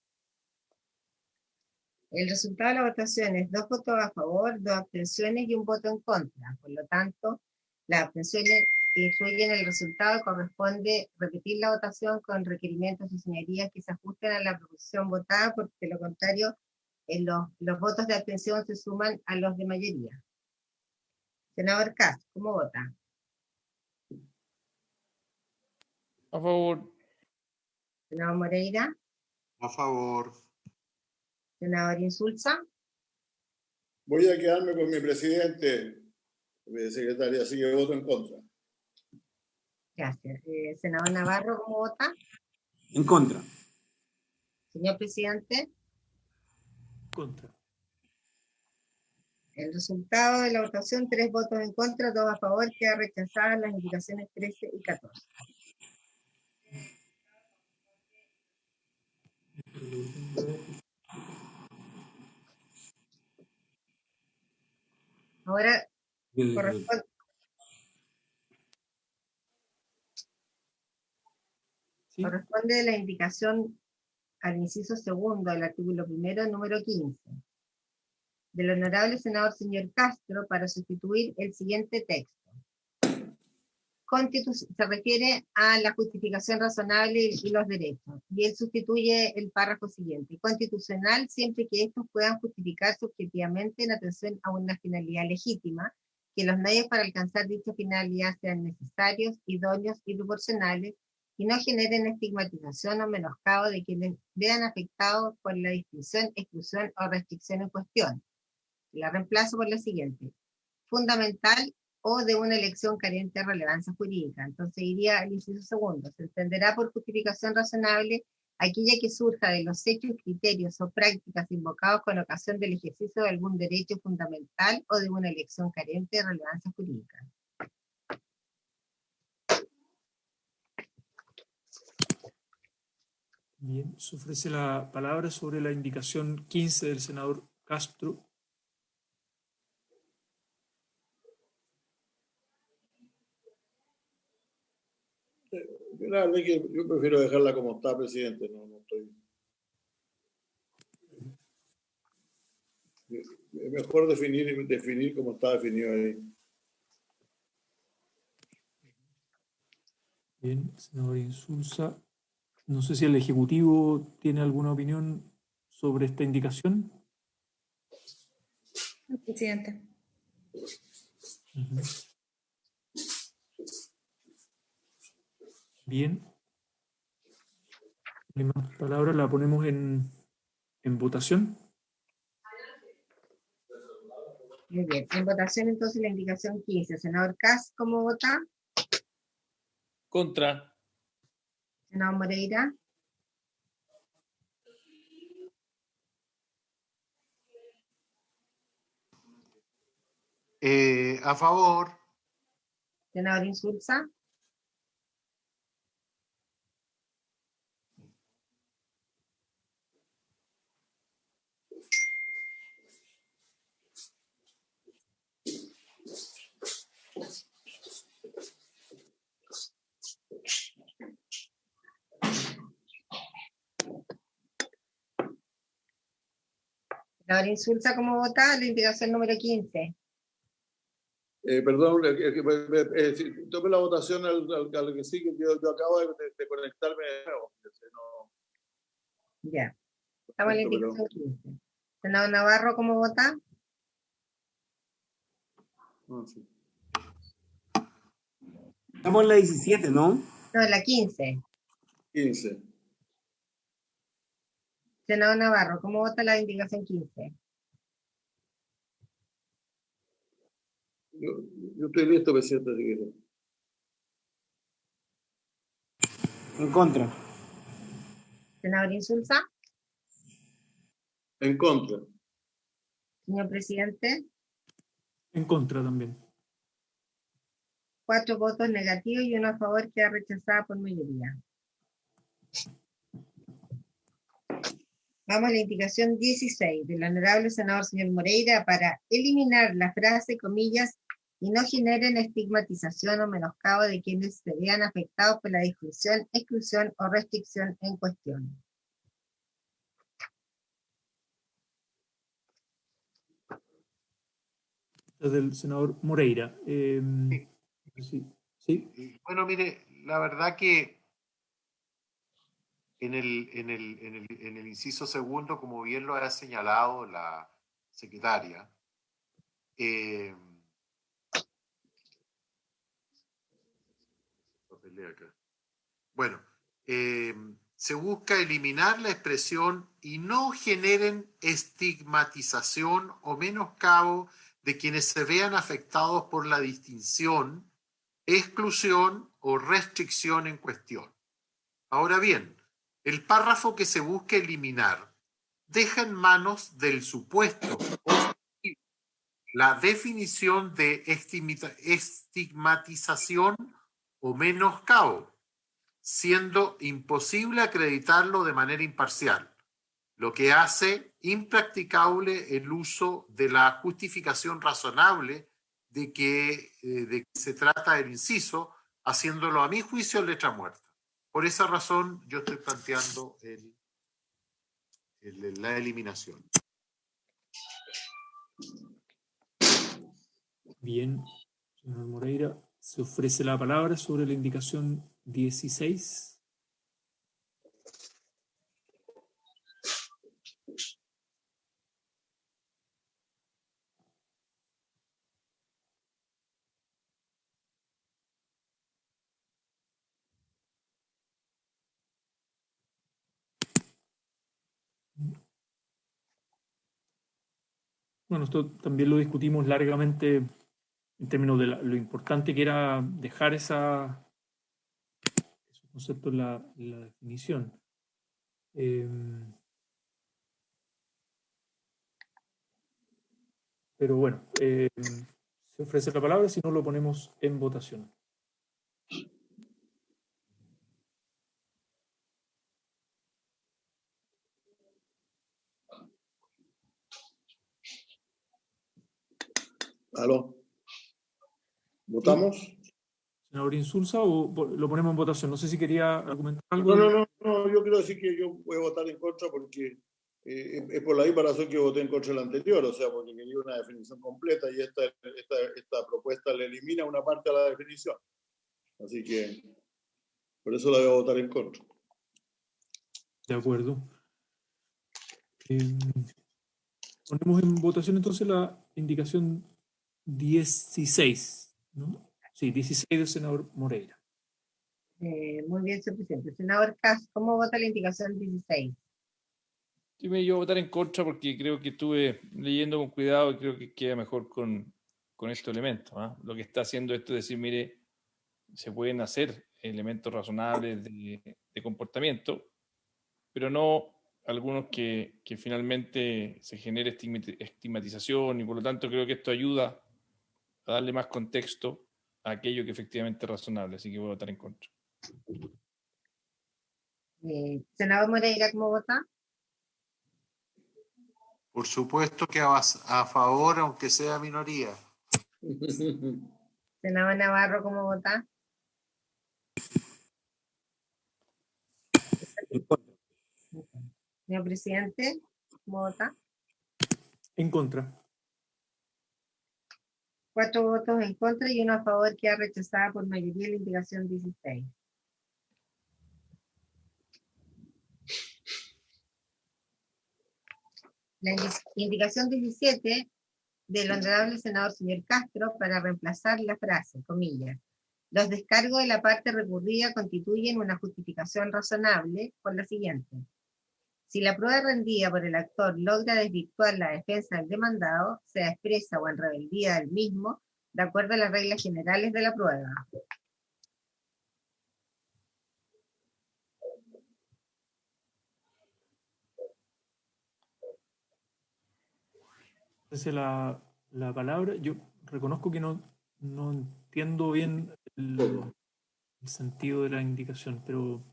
El resultado de la votación es 2 votos a favor, 2 abstenciones y 1 voto en contra. Por lo tanto, las abstenciones que influyen en el resultado corresponde repetir la votación con requerimientos y señorías que se ajusten a la proposición votada, porque de lo contrario, los votos de abstención se suman a los de mayoría. Senador Cast, ¿cómo vota? A favor. Senador Moreira. A favor. Senador Insulza. Voy a quedarme con mi presidente, secretaria, así que voto en contra. Gracias. Senador Navarro, ¿cómo vota? En contra. Señor presidente. Contra. El resultado de la votación, 3 votos en contra, 2 a favor, queda rechazadas las indicaciones 13 y 14. Ahora corresponde, ¿Sí? corresponde la indicación al inciso segundo del artículo primero, número 15, del honorable senador señor Castro, para sustituir el siguiente texto. Se refiere a la justificación razonable y los derechos, y él sustituye el párrafo siguiente: constitucional siempre que estos puedan justificarse objetivamente en atención a una finalidad legítima, que los medios para alcanzar dicha finalidad sean necesarios, idóneos y proporcionales, y no generen estigmatización o menoscabo de quienes vean afectados por la distinción, exclusión o restricción en cuestión. La reemplazo por la siguiente: fundamental o de una elección carente de relevancia jurídica. Entonces iría al inciso segundo: se entenderá por justificación razonable aquella que surja de los hechos, criterios o prácticas invocados con ocasión del ejercicio de algún derecho fundamental o de una elección carente de relevancia jurídica. Bien, se ofrece la palabra sobre la indicación 15 del senador Castro. La verdad es que yo prefiero dejarla como está, presidente. No estoy. Es mejor definir como está definido ahí. Bien, senador Insulza. No sé si el Ejecutivo tiene alguna opinión sobre esta indicación. Presidente. Bien. No hay más palabras, la ponemos en votación. Muy bien, en votación entonces la indicación 15. Senador Kass, ¿cómo vota? Contra. Senador Moreira. A favor. Senador Insulza. Senador Insulza, ¿cómo vota? La indicación número 15. Perdón, tome la votación al que sigue. Yo acabo de conectarme de nuevo. Ya. Estamos en la indicación 15. Senador Navarro, ¿cómo vota? No, sí. Estamos en la 17, ¿no? No, en la 15. 15. Senador Navarro, ¿cómo vota la indicación 15? Yo estoy listo, presidente. Si quiere. En contra. Senador Insulza. En contra. Señor presidente. En contra también. 4 votos negativos y 1 a favor, queda rechazada por mayoría. Vamos a la indicación 16 del honorable senador señor Moreira para eliminar la frase, comillas, y no generen estigmatización o menoscabo de quienes se vean afectados por la discusión, exclusión o restricción en cuestión. Del senador Moreira. Sí. Bueno, mire, la verdad que en el inciso segundo, como bien lo ha señalado la secretaria, bueno, se busca eliminar la expresión y no generen estigmatización o menoscabo de quienes se vean afectados por la distinción, exclusión o restricción en cuestión. Ahora bien, el párrafo que se busca eliminar deja en manos del supuesto la definición de estigmatización o menoscabo, siendo imposible acreditarlo de manera imparcial, lo que hace impracticable el uso de la justificación razonable de que se trata del inciso, haciéndolo a mi juicio letra muerta. Por esa razón yo estoy planteando la eliminación. Bien, señor Moreira, se ofrece la palabra sobre la indicación 16. Bueno, esto también lo discutimos largamente en términos de lo importante que era dejar esos conceptos en la definición. Pero bueno, se ofrece la palabra, si no lo ponemos en votación. ¿Aló? ¿Votamos? Senador Insulza, o lo ponemos en votación. No sé si quería argumentar algo. No, yo quiero decir que yo voy a votar en contra porque es por la misma razón que voté en contra del anterior, o sea, porque quería una definición completa y esta propuesta le elimina una parte de la definición. Así que por eso la voy a votar en contra. De acuerdo. Ponemos en votación entonces la indicación 16, ¿no? Sí, 16 del senador Moreira. Muy bien, señor presidente. Senador Kass, ¿cómo vota la indicación 16? Yo voy a votar en contra porque creo que estuve leyendo con cuidado y creo que queda mejor con estos elementos, ¿ah? Lo que está haciendo esto es decir, mire, se pueden hacer elementos razonables de comportamiento, pero no algunos que finalmente se genere estigmatización, y por lo tanto creo que esto ayuda a darle más contexto a aquello que efectivamente es razonable, así que voy a votar en contra. Senador Moreira, ¿cómo vota? Por supuesto que a favor, aunque sea minoría. Senador Navarro, ¿cómo vota? Señor presidente, ¿cómo vota? En contra. 4 votos en contra y 1 a favor, queda rechazada por mayoría la indicación 16. La indicación 17 del honorable senador señor Castro para reemplazar la frase, comillas, los descargos de la parte recurrida constituyen una justificación razonable por la siguiente. Si la prueba rendida por el actor logra desvirtuar la defensa del demandado, sea expresa o en rebeldía del mismo, de acuerdo a las reglas generales de la prueba. La palabra, yo reconozco que no entiendo bien el sentido de la indicación, pero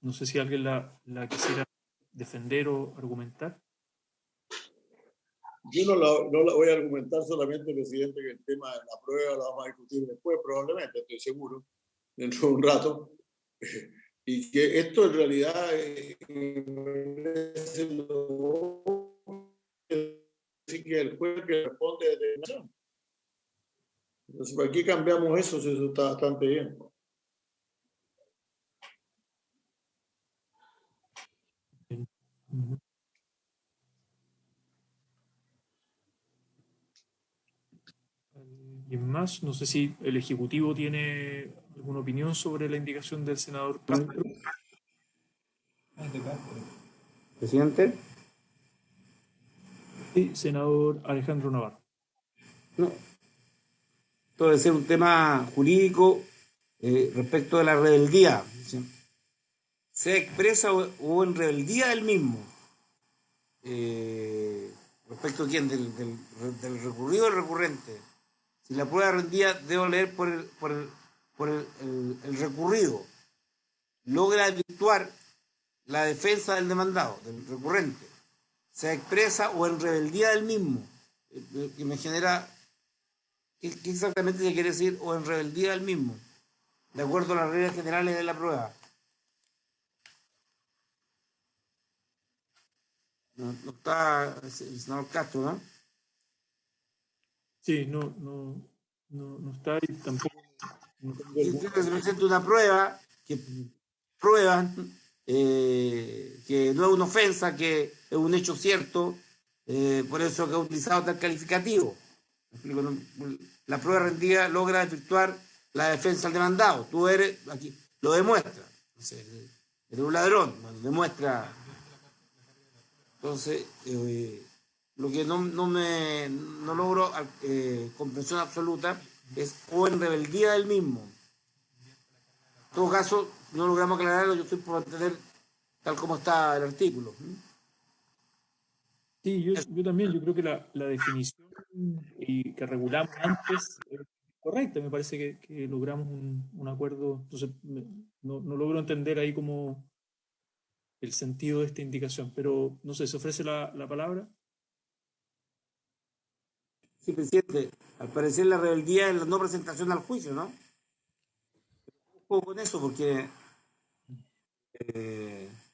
no sé si alguien la quisiera defender o argumentar. Yo no la voy a argumentar solamente, presidente, que el tema de la prueba la vamos a discutir después, probablemente, estoy seguro, dentro de un rato. Y que esto en realidad es que el juez que responde de determinación. Entonces, ¿para qué cambiamos eso si eso está bastante bien? Y más, no sé si el Ejecutivo tiene alguna opinión sobre la indicación del senador Castro. Presidente. Sí, senador Alejandro Navarro. No. Esto debe ser un tema jurídico respecto de la rebeldía. ¿Sí? Sea expresa o en rebeldía del mismo. ¿Respecto a quién? Del recurrido o del recurrente. Si la prueba rendida, debo leer por el recurrido, logra desvirtuar la defensa del demandado, del recurrente, sea expresa o en rebeldía del mismo, que me genera, ¿qué exactamente se quiere decir o en rebeldía del mismo? De acuerdo a las reglas generales de la prueba. No está el senador Castro, ¿no? Sí, no está ahí tampoco. Se presenta una prueba que prueban que no es una ofensa, que es un hecho cierto, por eso que ha utilizado tal calificativo. La prueba rendida logra desvirtuar la defensa del demandado. Tú eres, aquí, lo demuestra. Eres un ladrón, bueno, demuestra. Entonces, lo que no logro comprensión absoluta es o en rebeldía del mismo. En todo caso, si no logramos aclararlo, yo estoy por mantener tal como está el artículo. Sí, yo también, yo creo que la definición y que regulamos antes es correcta, me parece que logramos un acuerdo, entonces no logro entender ahí como el sentido de esta indicación, pero no sé, ¿se ofrece la palabra? Sí, presidente, al parecer la rebeldía es la no presentación al juicio, ¿no? Un poco con eso, porque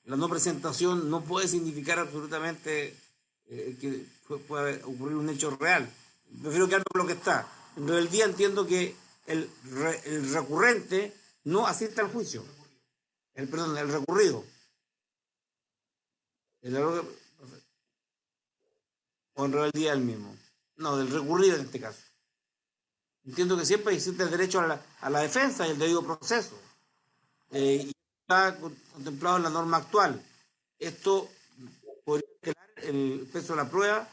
la no presentación no puede significar absolutamente que pueda ocurrir un hecho real. Prefiero quedarme con lo que está. En rebeldía entiendo que el recurrente no asiste al juicio. El recurrido. O en rebeldía el mismo. No, del recurrido en este caso. Entiendo que siempre existe el derecho a la defensa y el debido proceso. Y está contemplado en la norma actual. Esto podría alterar el peso de la prueba.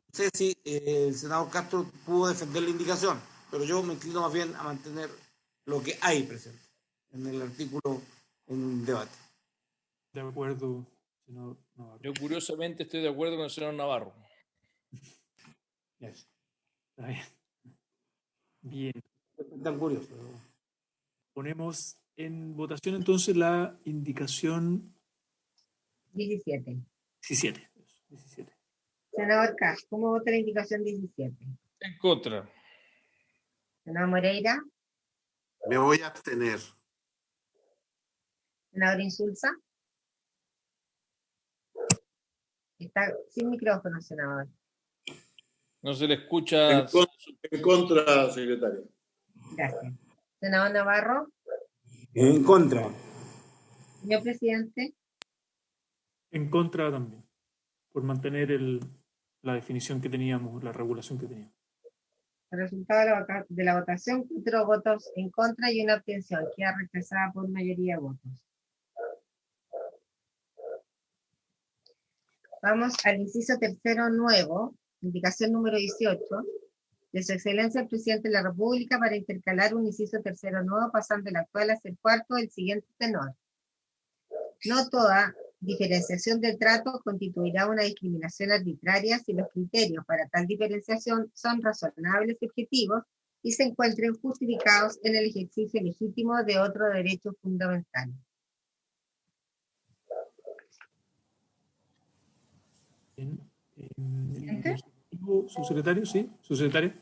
No sé si el senador Castro pudo defender la indicación, pero yo me inclino más bien a mantener lo que hay presente en el artículo en debate. De acuerdo, senador Navarro. Yo curiosamente estoy de acuerdo con el senador Navarro. Yes. Está bien. Bien. Tan curioso. Ponemos en votación entonces la indicación 17. 17. Senador Castro, ¿cómo vota la indicación 17? En contra. Senador Moreira. Me voy a abstener. Senador Insulza. Está sin micrófono, senador. No se le escucha. En contra, secretario. Gracias. Senador Navarro. En contra. Señor presidente. En contra también, por mantener la definición que teníamos, la regulación que teníamos. El resultado de la votación, 4 votos en contra y una abstención. Queda rechazada por mayoría de votos. Vamos al inciso tercero nuevo, indicación número 18, de su excelencia el presidente de la República para intercalar un inciso tercero nuevo pasando el actual a ser cuarto del siguiente tenor. No toda diferenciación del trato constituirá una discriminación arbitraria si los criterios para tal diferenciación son razonables y objetivos y se encuentren justificados en el ejercicio legítimo de otro derecho fundamental. ¿Su secretario? Sí, su secretario.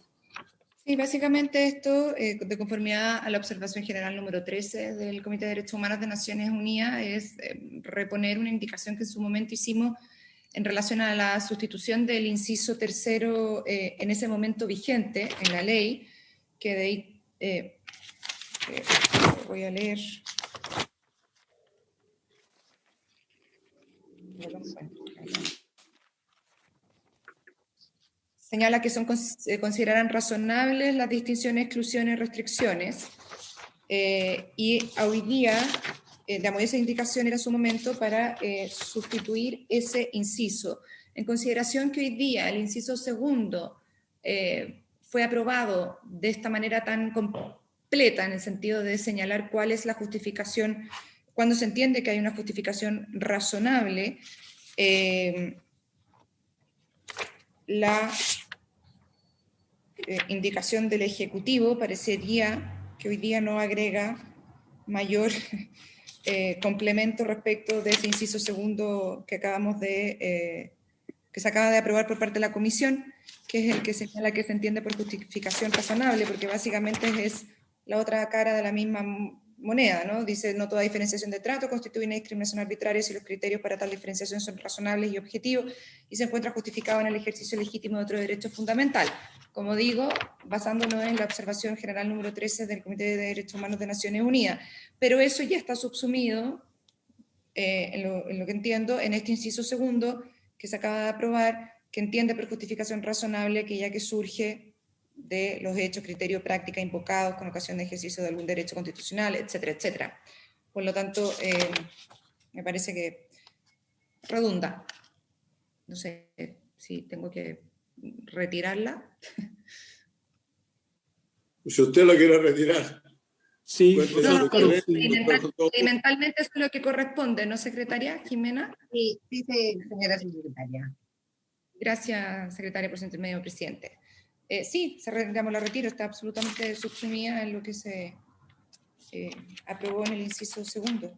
Sí, básicamente esto, de conformidad a la observación general número 13 del Comité de Derechos Humanos de Naciones Unidas, es reponer una indicación que en su momento hicimos en relación a la sustitución del inciso tercero en ese momento vigente en la ley, que de ahí voy a leer. Señala que consideran razonables las distinciones, exclusiones, restricciones, y hoy día, damos esa indicación era su momento para sustituir ese inciso. En consideración que hoy día el inciso segundo fue aprobado de esta manera tan completa, en el sentido de señalar cuál es la justificación, cuando se entiende que hay una justificación razonable, la indicación del Ejecutivo parecería que hoy día no agrega mayor complemento respecto de ese inciso segundo que que se acaba de aprobar por parte de la Comisión, que es el que señala que se entiende por justificación razonable, porque básicamente es la otra cara de la misma moneda, ¿no? Dice, no toda diferenciación de trato constituye una discriminación arbitraria si los criterios para tal diferenciación son razonables y objetivos y se encuentra justificado en el ejercicio legítimo de otro derecho fundamental. Como digo, basándonos en la observación general número 13 del Comité de Derechos Humanos de Naciones Unidas. Pero eso ya está subsumido, en lo que entiendo, en este inciso segundo que se acaba de aprobar, que entiende por justificación razonable aquella que surge de los hechos, criterio, práctica invocados con ocasión de ejercicio de algún derecho constitucional, etcétera, etcétera. Por lo tanto, me parece que redunda. no sé si tengo que retirarla. Si usted la quiere retirar. Sí, Cuéntese No, su no, querer, experimentalmente eso es lo que corresponde, ¿no, secretaria Jimena? Sí, sí, señora secretaria. Gracias, secretaria, por su intermedio, presidente. Sí, digamos, la retiro, está absolutamente subsumida en lo que se aprobó en el inciso segundo.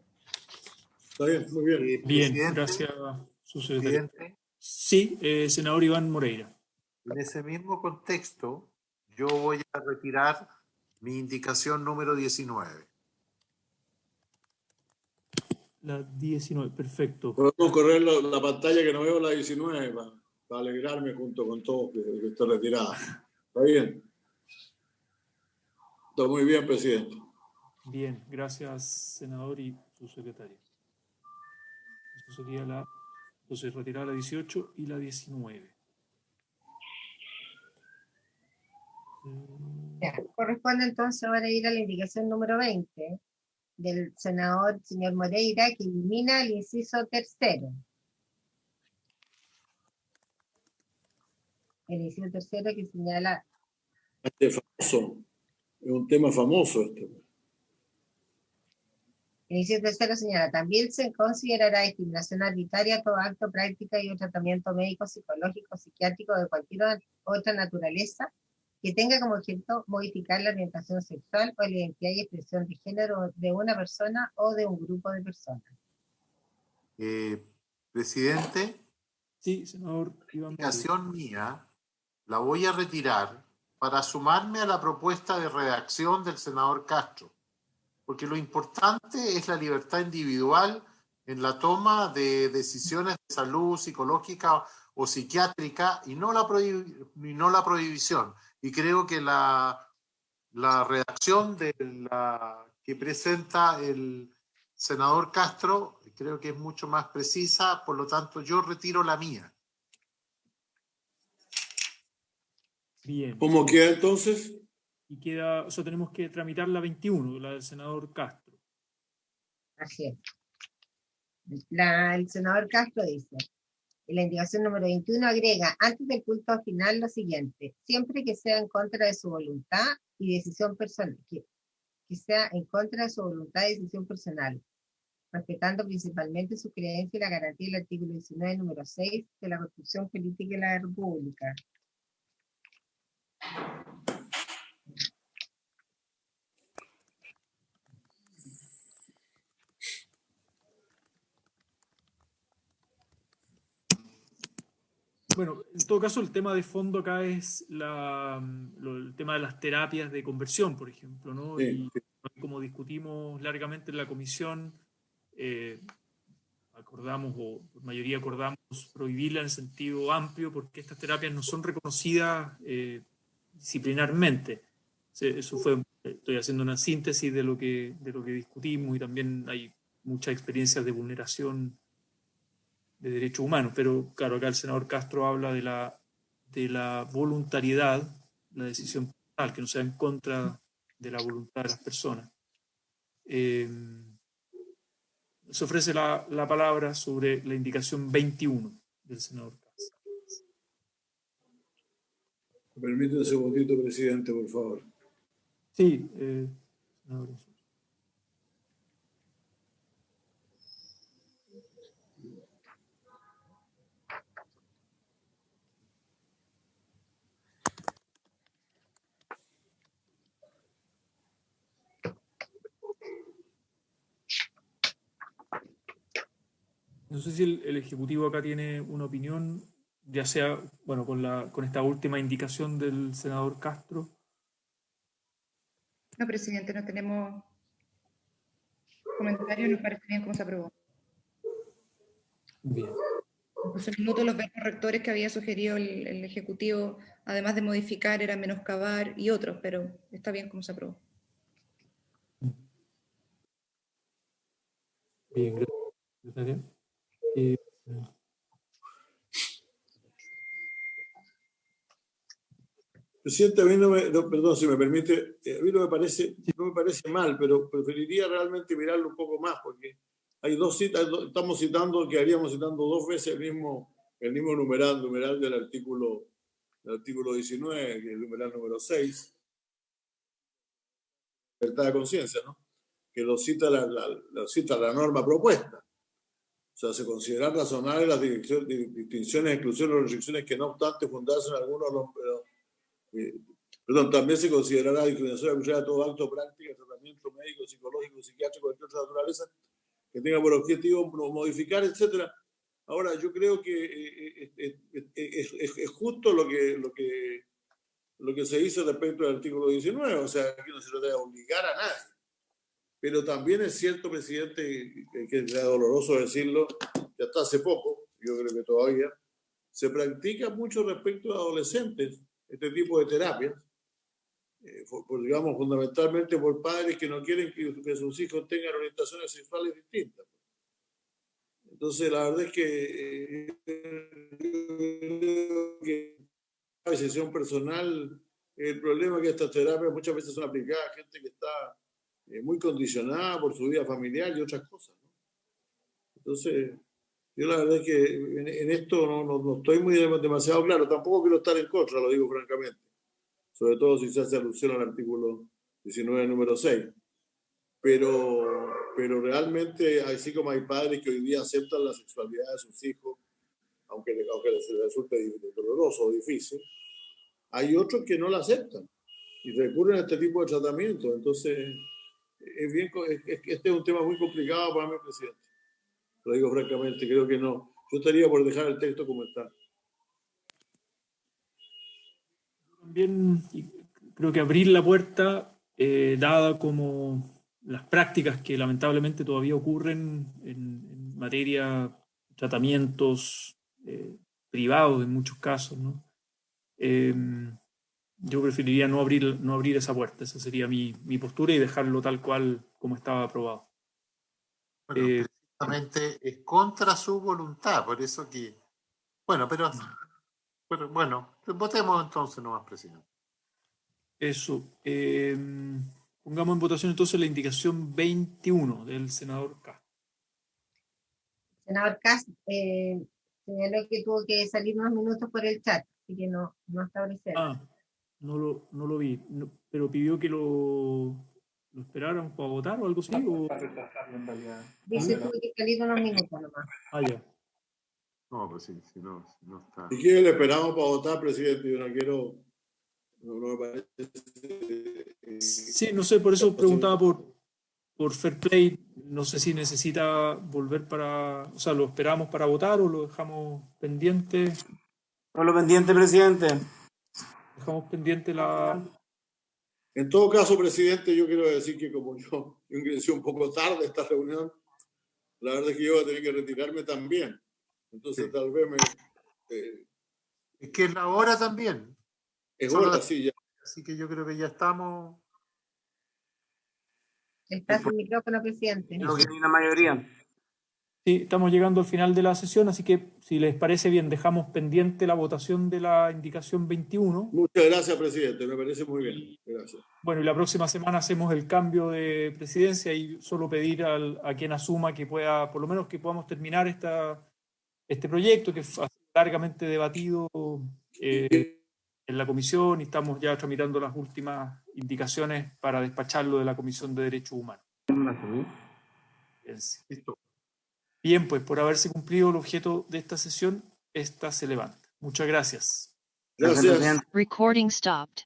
Está bien, muy bien. Bien, Presidente, gracias, subsecretario. presidente, Sí, senador Iván Moreira. en ese mismo contexto, yo voy a retirar mi indicación número 19. La 19, perfecto. Podemos correr la pantalla que no veo la 19 para alegrarme junto con todos que esté retirada. ¿Está bien? Está muy bien, presidente. Bien, gracias, senador y subsecretario. Eso sería entonces retirar la 18 y la 19. Ya, corresponde entonces ahora ir a la indicación número 20 del senador señor Moreira, que elimina el inciso tercero. El inciso tercero que señala... Este es famoso. Es un tema famoso este. El inciso tercero señala, también se considerará discriminación arbitraria todo acto, práctica y o tratamiento médico, psicológico, psiquiátrico de cualquier otra naturaleza que tenga como objeto modificar la orientación sexual o la identidad y expresión de género de una persona o de un grupo de personas. Presidente, Sí, senador Iván la Moreira. indicación mía la voy a retirar para sumarme a la propuesta de redacción del senador Castro, porque lo importante es la libertad individual en la toma de decisiones de salud psicológica o psiquiátrica y no la prohibición. Y creo que la redacción que presenta el senador Castro creo que es mucho más precisa, por lo tanto yo retiro la mía. Bien. ¿Cómo queda entonces? Y queda, o sea, tenemos que tramitar la 21, la del senador Castro. Así es. El senador Castro dice, en la indicación número 21 agrega, antes del punto final, lo siguiente, siempre que sea en contra de su voluntad y decisión personal, que sea en contra de su voluntad y decisión personal, respetando principalmente su creencia y la garantía del artículo 19, número 6 de la Constitución Política de la República. Bueno, en todo caso, el tema de fondo acá es el tema de las terapias de conversión, por ejemplo, ¿no? Sí, Y como discutimos largamente en la comisión, acordamos, o por mayoría acordamos, prohibirla en sentido amplio porque estas terapias no son reconocidas disciplinarmente. Eso fue, estoy haciendo una síntesis de lo que discutimos, y también hay muchas experiencias de vulneración de derechos humanos, pero claro, acá el senador Castro habla de la voluntariedad, la decisión personal, que no sea en contra de la voluntad de las personas. Se ofrece la palabra sobre la indicación 21 del senador Castro. ¿Me permite un segundito, presidente, por favor? Sí, senador. No sé si el Ejecutivo acá tiene una opinión, ya sea, bueno, con esta última indicación del senador Castro. No, presidente, no tenemos comentarios, nos parece bien cómo se aprobó. Bien. Incluso en minuto los verbos rectores que había sugerido el Ejecutivo, además de modificar, era menoscabar y otros, pero está bien cómo se aprobó. Bien, gracias, secretaria. Presidente, a mí perdón, si me permite, a mí no me parece mal, pero preferiría realmente mirarlo un poco más, porque hay dos citas, estamos citando, quedaríamos citando dos veces el mismo numeral del artículo 19, que es el numeral número 6, libertad de conciencia, ¿no? Que lo cita la norma propuesta. O sea, se consideran razonables las distinciones, exclusiones o restricciones que no obstante fundarse en algunos también se considerará discriminación de todo acto, práctica, tratamiento médico, psicológico, psiquiátrico, de otra naturaleza, que tenga por objetivo modificar, etcétera. Ahora, yo creo que es justo lo que se hizo respecto al artículo 19, o sea, que no se trata de obligar a nadie. Pero también es cierto, presidente, que es doloroso decirlo, que hasta hace poco, yo creo que todavía, se practica mucho respecto a adolescentes este tipo de terapias, digamos, fundamentalmente por padres que no quieren que sus hijos tengan orientaciones sexuales distintas. Entonces, la verdad es que la decisión personal, el problema es que estas terapias muchas veces son aplicadas a gente que está muy condicionada por su vida familiar y otras cosas, ¿no? Entonces, yo la verdad es que en esto no estoy muy demasiado claro, tampoco quiero estar en contra, lo digo francamente, sobre todo si se hace alusión al artículo 19, número 6. Pero realmente, así como hay padres que hoy día aceptan la sexualidad de sus hijos, aunque les resulte doloroso o difícil, hay otros que no la aceptan y recurren a este tipo de tratamiento. Entonces, este es un tema muy complicado para mí, presidente. Lo digo francamente, creo que no. Yo estaría por dejar el texto como está. También creo que abrir la puerta, dada como las prácticas que lamentablemente todavía ocurren en materia de tratamientos privados en muchos casos, ¿no? Yo preferiría no abrir esa puerta. Esa sería mi postura y dejarlo tal cual como estaba aprobado. Bueno, precisamente es contra su voluntad, por eso que... Bueno, pero bueno, votemos entonces nomás, presidente. Eso. Pongamos en votación entonces la indicación 21 del senador Cast. Senador Cast señaló que tuvo que salir unos minutos por el chat, así que no está presente. No lo vi, pero pidió que lo esperáramos para votar o algo así. Dice tuvo que salir unos minutos nomás. Ya. No, pues si no está. Si quiere, le esperamos para votar, presidente. Yo no quiero. No me parece. Sí, no sé, por eso preguntaba por fair play. No sé si necesita volver o sea, ¿lo esperamos para votar o lo dejamos pendiente? Por lo pendiente, presidente. Dejamos pendiente En todo caso, presidente, yo quiero decir que como yo ingresé un poco tarde a esta reunión, la verdad es que yo voy a tener que retirarme también. Entonces, sí, tal vez es que es la hora también. Es hora, sí, ya. Así que yo creo que ya estamos... Está sin micrófono, presidente. Creo que hay una mayoría. Sí, estamos llegando al final de la sesión, así que si les parece bien, dejamos pendiente la votación de la indicación 21. Muchas gracias, presidente, me parece muy bien. Gracias. Bueno, y la próxima semana hacemos el cambio de presidencia y solo pedir a quien asuma que pueda, por lo menos que podamos terminar este proyecto que ha sido largamente debatido en la comisión y estamos ya tramitando las últimas indicaciones para despacharlo de la Comisión de Derechos Humanos. Listo. Bien, pues por haberse cumplido el objeto de esta sesión, esta se levanta. Muchas gracias. Gracias. Recording stopped.